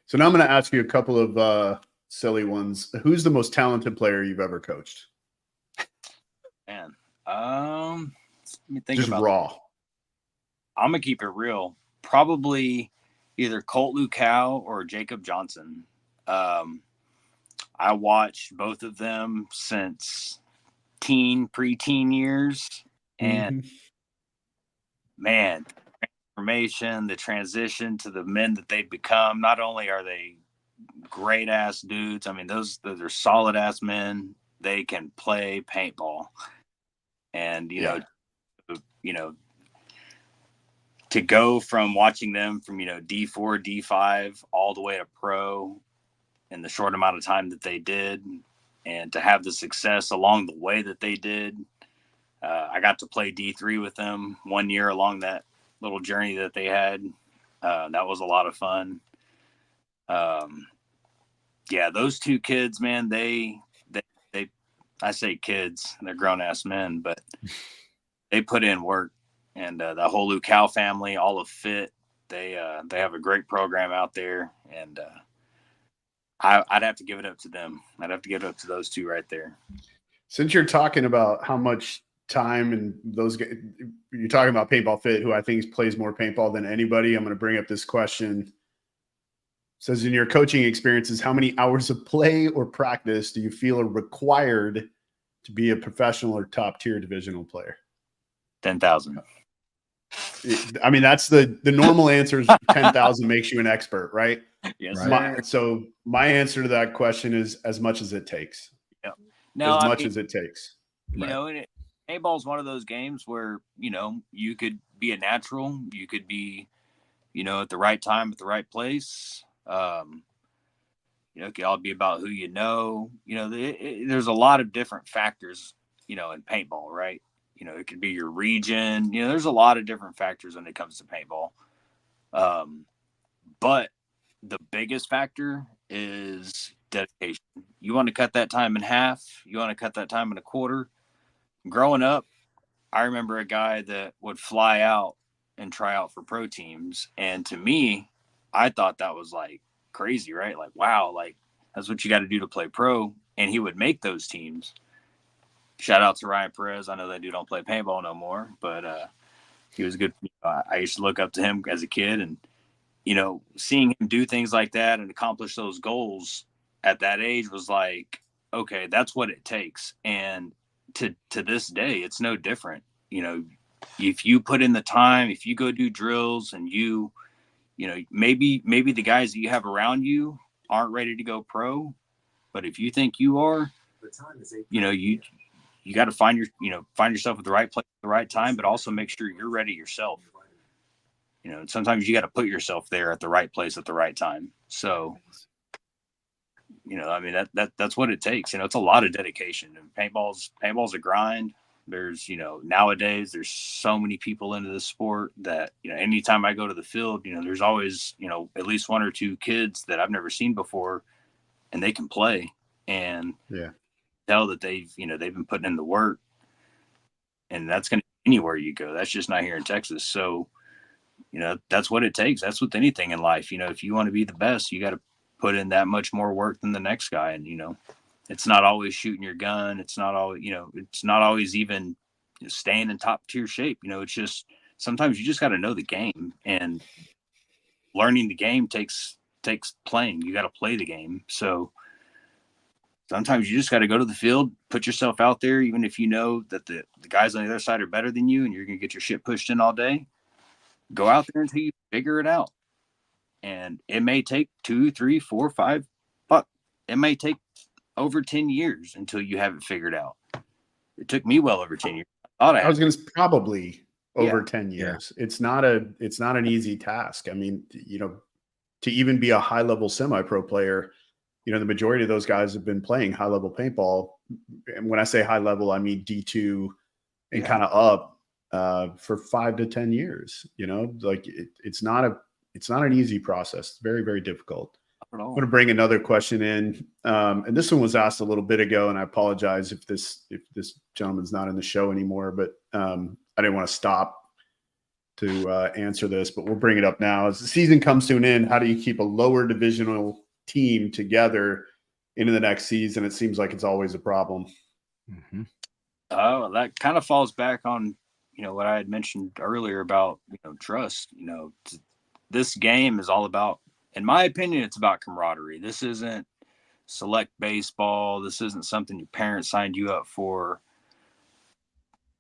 So now I'm going to ask you a couple of silly ones. Who's the most talented player you've ever coached? Man, let me think. Just about raw. That. I'm gonna keep it real. Probably either Colt Lucow or Jacob Johnson. I watched both of them since preteen years, and man, transformation, the transition to the men that they've become. Not only are they great ass dudes, I mean, those are solid ass men. They can play paintball, and you know, to go from watching them from D4, D5 all the way to pro in the short amount of time that they did, and to have the success along the way that they did. I got to play D3 with them 1 year along that little journey that they had. That was a lot of fun. Yeah, those two kids, man, they I say kids, they're grown ass men, but they put in work. And the whole Lucow family, all of Fit, they have a great program out there, and I'd have to give it up to them. I'd have to give it up to those two right there. Since you're talking about how much time and those guys, you're talking about Paintball Fit, who I think plays more paintball than anybody. I'm going to bring up this question. It says, in your coaching experiences, how many hours of play or practice do you feel are required to be a professional or top tier divisional player? 10,000. I mean, that's the normal answer is 10,000 makes you an expert, right? Yes, So my answer to that question is as much as it takes. Yeah. Now, as much as it takes. You know, and paintball is one of those games where, you know, you could be a natural, you could be, you know, at the right time, at the right place. You know, it could all be about who you know. You know, there's a lot of different factors, you know, in paintball, right? You know, it could be your region. You know, there's a lot of different factors when it comes to paintball. But the biggest factor is dedication. You want to cut that time in half. You want to cut that time in a quarter. Growing up, I remember a guy that would fly out and try out for pro teams. And to me, I thought that was like crazy, right? Like, wow, like that's what you got to do to play pro. And he would make those teams. Shout out to Ryan Perez. I know that dude don't play paintball no more, but he was good. I used to look up to him as a kid, and, you know, seeing him do things like that and accomplish those goals at that age was like, okay, that's what it takes. And to this day, it's no different. You know, if you put in the time, if you go do drills and you know, maybe the guys that you have around you aren't ready to go pro, but if you think you are, you know, you got to find yourself at the right place at the right time, but also make sure you're ready yourself. You know, sometimes you got to put yourself there at the right place at the right time. So, you know, I mean, that's what it takes. You know, it's a lot of dedication, and paintball's a grind. There's, you know, nowadays there's so many people into the sport that, you know, anytime I go to the field, you know, there's always, you know, at least one or two kids that I've never seen before, and they can play, and tell that they've been putting in the work, and that's going to be anywhere you go. That's just not here in Texas. So, you know, that's what it takes. That's with anything in life. You know, if you want to be the best, you got to put in that much more work than the next guy. And, you know, it's not always shooting your gun. It's not always, you know, it's not always even staying in top tier shape. You know, it's just, sometimes you just got to know the game, and learning the game takes playing. You got to play the game. So sometimes you just got to go to the field, put yourself out there, even if you know that the guys on the other side are better than you and you're going to get your shit pushed in all day. Go out there until you figure it out. And it may take 2, 3, 4, 5, but it may take over 10 years until you have it figured out. It took me well over 10 years. I was going to probably over 10 years. Yeah. It's not an easy task. I mean, you know, to even be a high level semi-pro player, you know, the majority of those guys have been playing high level paintball. And when I say high level, I mean D2 and kind of up for 5 to 10 years. You know, like it's not an easy process. It's very, very difficult. I'm going to bring another question in. And this one was asked a little bit ago, and I apologize if this gentleman's not in the show anymore, but I didn't want to stop to answer this, but we'll bring it up now. As the season comes to an end, how do you keep a lower divisional team together into the next season? It seems like it's always a problem. Mm-hmm. That kind of falls back on, you know, what I had mentioned earlier about, you know, trust. You know, this game is all about, in my opinion, it's about camaraderie. This isn't select baseball. This isn't something your parents signed you up for.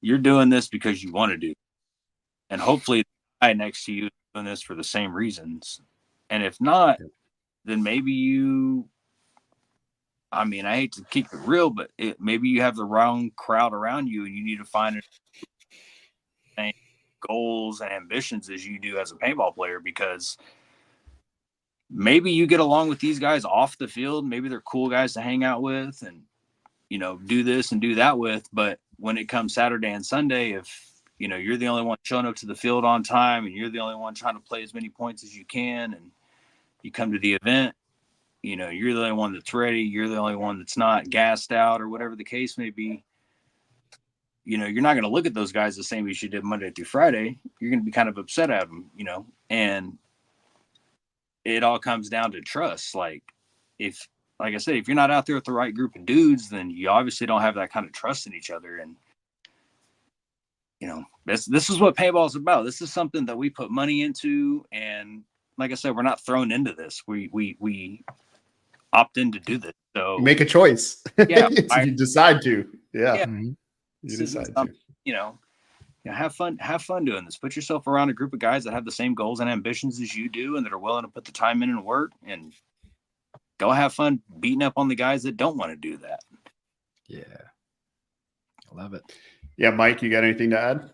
You're doing this because you want to do it. And hopefully the guy next to you is doing this for the same reasons. And if not, then maybe I hate to keep it real, but maybe you have the wrong crowd around you, and you need to find the same goals and ambitions as you do as a paintball player, because maybe you get along with these guys off the field. Maybe they're cool guys to hang out with and, you know, do this and do that with. But when it comes Saturday and Sunday, if, you know, you're the only one showing up to the field on time and you're the only one trying to play as many points as you can, and you come to the event, you know, you're the only one that's ready, you're the only one that's not gassed out or whatever the case may be, you know, you're not going to look at those guys the same as you did Monday through Friday. You're going to be kind of upset at them, you know, and it all comes down to trust. Like I said, if you're not out there with the right group of dudes, then you obviously don't have that kind of trust in each other. And, you know, this is what paintball is about. This is something that we put money into. And like I said, we're not thrown into this. We opt in to do this. So you make a choice. Yeah. You decide to. Yeah. You decide to. You know, have fun doing this. Put yourself around a group of guys that have the same goals and ambitions as you do and that are willing to put the time in and work, and go have fun beating up on the guys that don't want to do that. Yeah. I love it. Yeah. Mike, you got anything to add?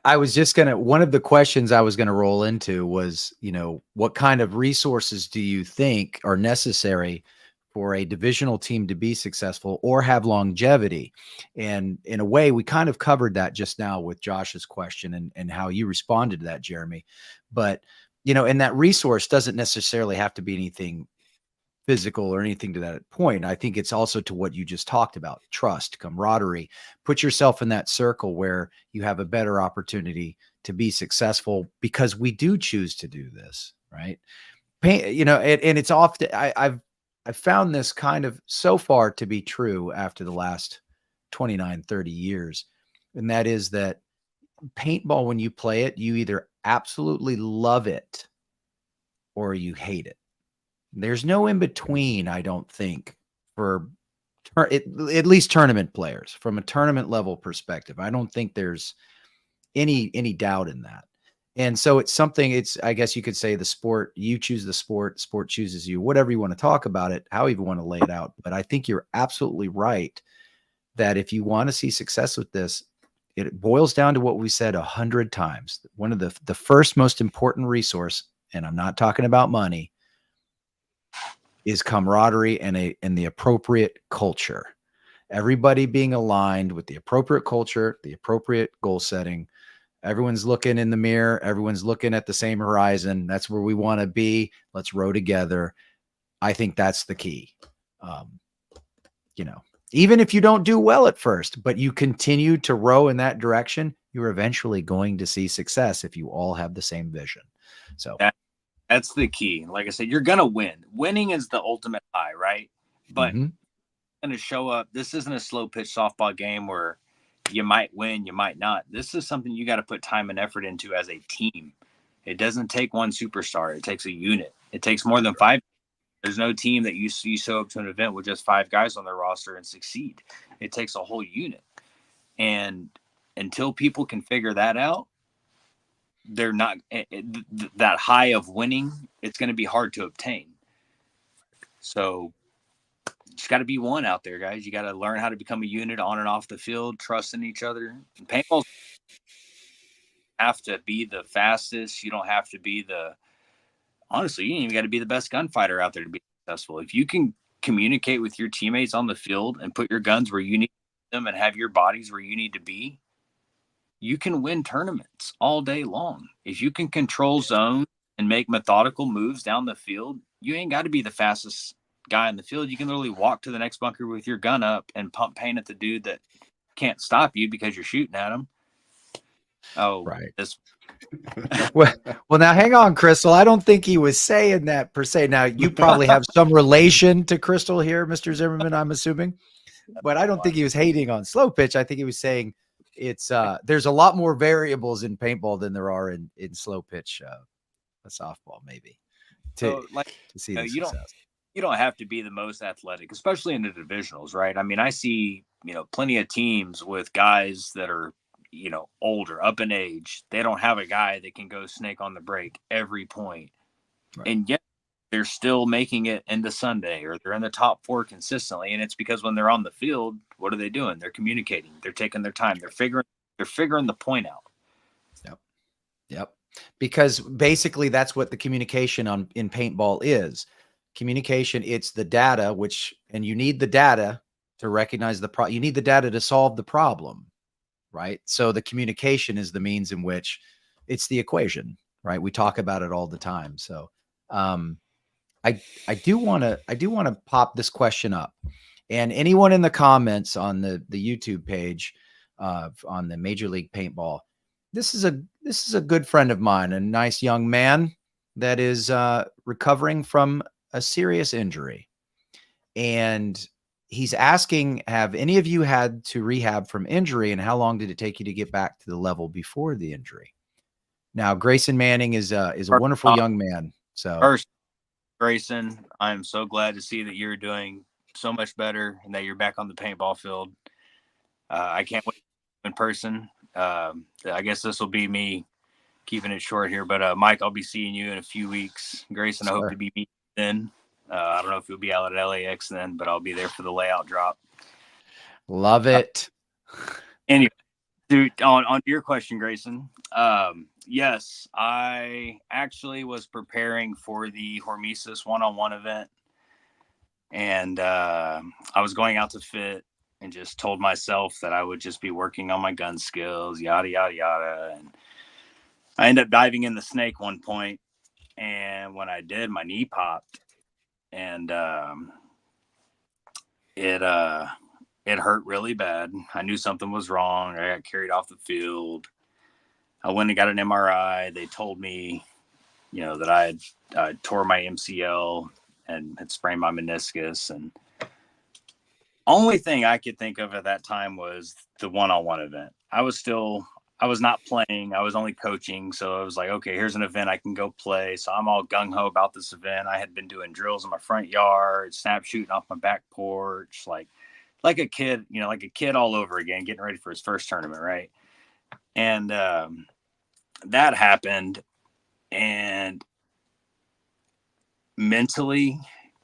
I was just one of the questions I was going to roll into was, what kind of resources do you think are necessary for a divisional team to be successful or have longevity? And in a way, we kind of covered that just now with Josh's question and how you responded to that, Jeremy. But, and that resource doesn't necessarily have to be anything physical or anything to that point. I think it's also to what you just talked about: trust, camaraderie. Put yourself in that circle where you have a better opportunity to be successful, because we do choose to do this, right? And it's often, I've found this kind of so far to be true after the last 29, 30 years. And that is that paintball, when you play it, you either absolutely love it or you hate it. There's no in between, I don't think, for at least tournament players. From a tournament level perspective, I don't think there's any doubt in that. And so it's something, I guess you could say the sport, you choose the sport chooses you, whatever you want to talk about it, how you want to lay it out. But I think you're absolutely right that if you want to see success with this, it boils down to what we said 100 times. One of the first most important resource, and I'm not talking about money, is camaraderie and the appropriate culture. Everybody being aligned with the appropriate culture, the appropriate goal setting. Everyone's looking in the mirror. Everyone's looking at the same horizon. That's where we want to be. Let's row together. I think that's the key. Even if you don't do well at first, but you continue to row in that direction, you're eventually going to see success if you all have the same vision. So that's the key. Like I said, you're going to win. Winning is the ultimate high, right? But going to show up. This isn't a slow pitch softball game where you might win, you might not. This is something you got to put time and effort into as a team. It doesn't take one superstar. It takes a unit. It takes more than 5. There's no team that you show up to an event with just 5 guys on their roster and succeed. It takes a whole unit. And until people can figure that out, they're not that high of winning. It's going to be hard to obtain. So you just got to be one out there, guys. You got to learn how to become a unit on and off the field, trusting each other. And paintball have to be the fastest. You don't have to be honestly, you ain't even got to be the best gunfighter out there to be successful. If you can communicate with your teammates on the field and put your guns where you need them and have your bodies where you need to be, you can win tournaments all day long. If you can control zones and make methodical moves down the field, you ain't got to be the fastest guy in the field. You can literally walk to the next bunker with your gun up and pump paint at the dude that can't stop you because you're shooting at him. Oh, right. This. well, now hang on, Crystal. I don't think he was saying that per se. Now, you probably have some relation to Crystal here, Mr. Zimmerman, I'm assuming. But I don't think he was hating on slow pitch. I think he was saying it's there's a lot more variables in paintball than there are in slow pitch softball, maybe. To see the success. You don't have to be the most athletic, especially in the divisionals, right? I mean, I see, plenty of teams with guys that are, older, up in age. They don't have a guy that can go snake on the break every point. Right. And yet they're still making it into Sunday, or they're in the top 4 consistently. And it's because when they're on the field, what are they doing? They're communicating. They're taking their time. They're figuring the point out. Yep. Because basically that's what the communication in paintball is. Communication, it's the data, and you need the data to recognize you need the data to solve the problem, right? So the communication is the means in which it's the equation, right? We talk about it all the time. So I do want to pop this question up, and anyone in the comments on the YouTube page on the Major League Paintball, this is a good friend of mine, a nice young man that is recovering from a serious injury. And he's asking, have any of you had to rehab from injury, and how long did it take you to get back to the level before the injury? Now, Grayson Manning is a wonderful young man. So first, Grayson, I'm so glad to see that you're doing so much better and that you're back on the paintball field. I can't wait in person. I guess this will be me keeping it short here, but Mike, I'll be seeing you in a few weeks. Grayson, I hope to be meeting then. I don't know if you'll be out at LAX then, but I'll be there for the layout drop. Love it. Anyway, dude, on your question, Grayson, yes, I actually was preparing for the Hormesis one-on-one event, and I was going out to fit and just told myself that I would just be working on my gun skills, yada, yada, yada. And I ended up diving in the snake one point, and when I did, my knee popped, and it hurt really bad. I knew something was wrong. I got carried off the field. I went and got an MRI. They told me, that I had tore my MCL and had sprained my meniscus. And only thing I could think of at that time was the one-on-one event. I was not playing. I was only coaching. So I was like, okay, here's an event I can go play. So I'm all gung-ho about this event. I had been doing drills in my front yard, snap shooting off my back porch, like a kid, like a kid all over again, getting ready for his first tournament. Right. And that happened. And mentally,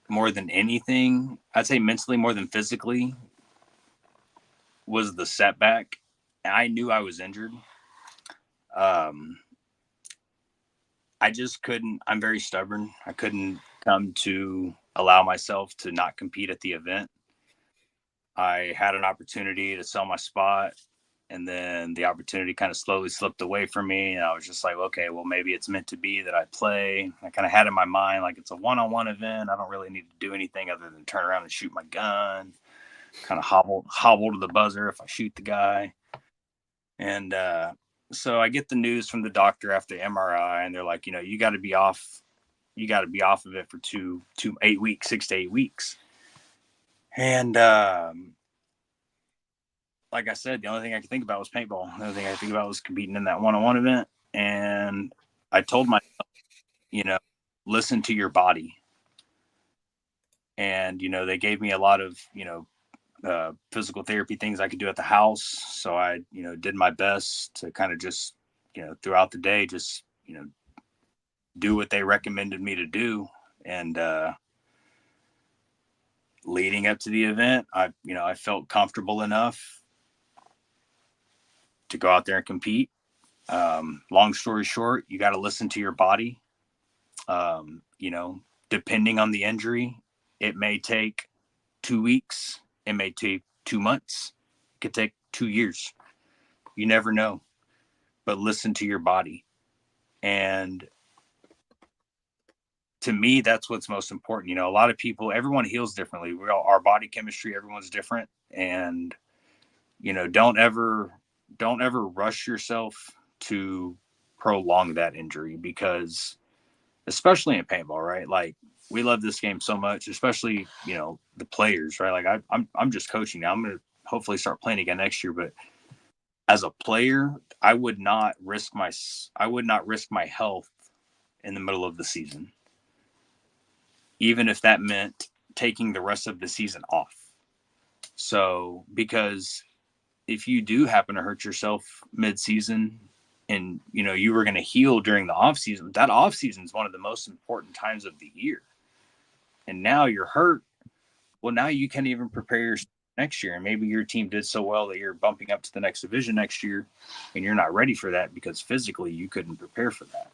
more than anything, I'd say mentally more than physically, was the setback. I knew I was injured. I just couldn't. I'm very stubborn. I couldn't come to allow myself to not compete at the event. I had an opportunity to sell my spot, and then the opportunity kind of slowly slipped away from me. And I was just like, okay, well, maybe it's meant to be that I play. I kind of had in my mind, like, it's a one-on-one event. I don't really need to do anything other than turn around and shoot my gun, kind of hobble to the buzzer if I shoot the guy. And so I get the news from the doctor after the MRI, and they're like, you got to be off. You got to be off of it for 6 to 8 weeks. And like I said, the only thing I could think about was paintball. The only thing I could think about was competing in that one-on-one event. And I told myself, listen to your body. And, they gave me a lot of, physical therapy things I could do at the house. So I, did my best to kind of just, throughout the day, just, do what they recommended me to do. And leading up to the event, I felt comfortable enough to go out there and compete. Long story short, you got to listen to your body. Depending on the injury, it may take 2 weeks. It may take 2 months. It could take 2 years. You never know. But listen to your body. And to me, that's what's most important. A lot of people, everyone heals differently. Our body chemistry, everyone's different. And, don't ever rush yourself to prolong that injury, because especially in paintball, right? Like, we love this game so much, especially, the players, right? Like, I'm just coaching now. I'm going to hopefully start playing again next year. But as a player, I would not risk my health in the middle of the season, even if that meant taking the rest of the season off. So, because if you do happen to hurt yourself mid-season and, you were going to heal during the off season, that off season is one of the most important times of the year. And now you're hurt. Well, now you can't even prepare yourself next year. And maybe your team did so well that you're bumping up to the next division next year, and you're not ready for that because physically you couldn't prepare for that.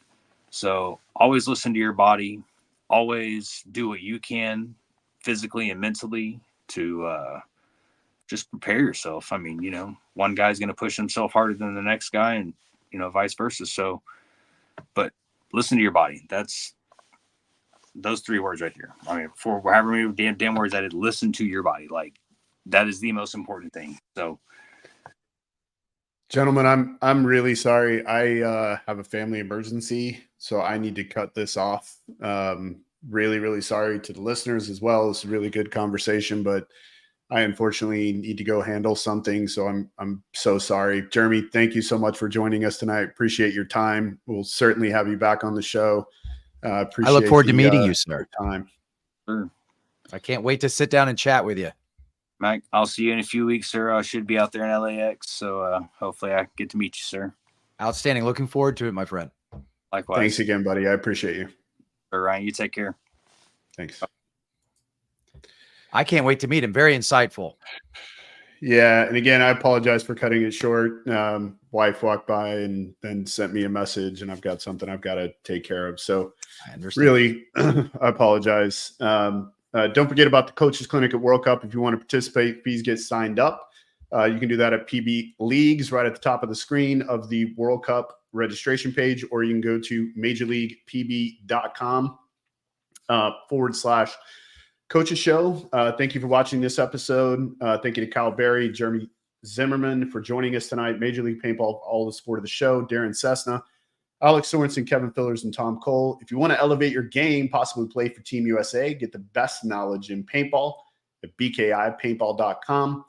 So always listen to your body. Always do what you can physically and mentally to just prepare yourself. I mean, one guy's going to push himself harder than the next guy, and, vice versa. So, but listen to your body. That's those 3 words right there. I mean, for however many damn words I did, listen to your body. Like, that is the most important thing. So, gentlemen, I'm really sorry. I have a family emergency, so I need to cut this off. Really, really sorry to the listeners as well. It's a really good conversation, but I unfortunately need to go handle something. So I'm so sorry. Jeremy, thank you so much for joining us tonight. Appreciate your time. We'll certainly have you back on the show. I look forward to meeting you, sir. Time. I can't wait to sit down and chat with you. Mike, I'll see you in a few weeks, sir. I should be out there in LAX, so hopefully I get to meet you, sir. Outstanding. Looking forward to it, my friend. Likewise. Thanks again, buddy. I appreciate you. All right, Ryan, you take care. Thanks. I can't wait to meet him. Very insightful. Yeah, and again, I apologize for cutting it short. Wife walked by and then sent me a message, and I've got something I've got to take care of. So I understand. really, I apologize. Don't forget about the Coaches Clinic at World Cup. If you want to participate, please get signed up. You can do that at PB Leagues right at the top of the screen of the World Cup registration page, or you can go to majorleaguepb.com /coaches show. Thank you for watching this episode. Thank you to Kyle Berry, Jeremy Zimmerman for joining us tonight. Major League Paintball, all the support of the show. Darren Cessna, Alex Sorensen, Kevin Fillers, and Tom Cole. If you want to elevate your game, possibly play for Team USA, get the best knowledge in paintball at bkipaintball.com.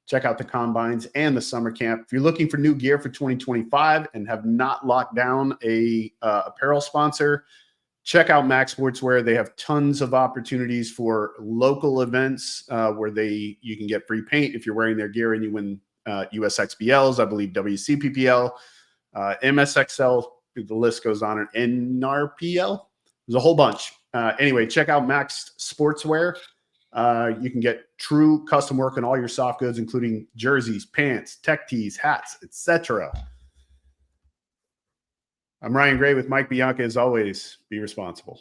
Check out the combines and the summer camp. If you're looking for new gear for 2025 and have not locked down a apparel sponsor, check out Max Sportswear. They have tons of opportunities for local events where you can get free paint if you're wearing their gear and you win USXBLs, I believe WCPPL, MSXL, the list goes on, and NRPL. There's a whole bunch. Anyway, check out Max Sportswear. You can get true custom work on all your soft goods, including jerseys, pants, tech tees, hats, etc. I'm Ryan Gray with Mike Bianca. As always, be responsible.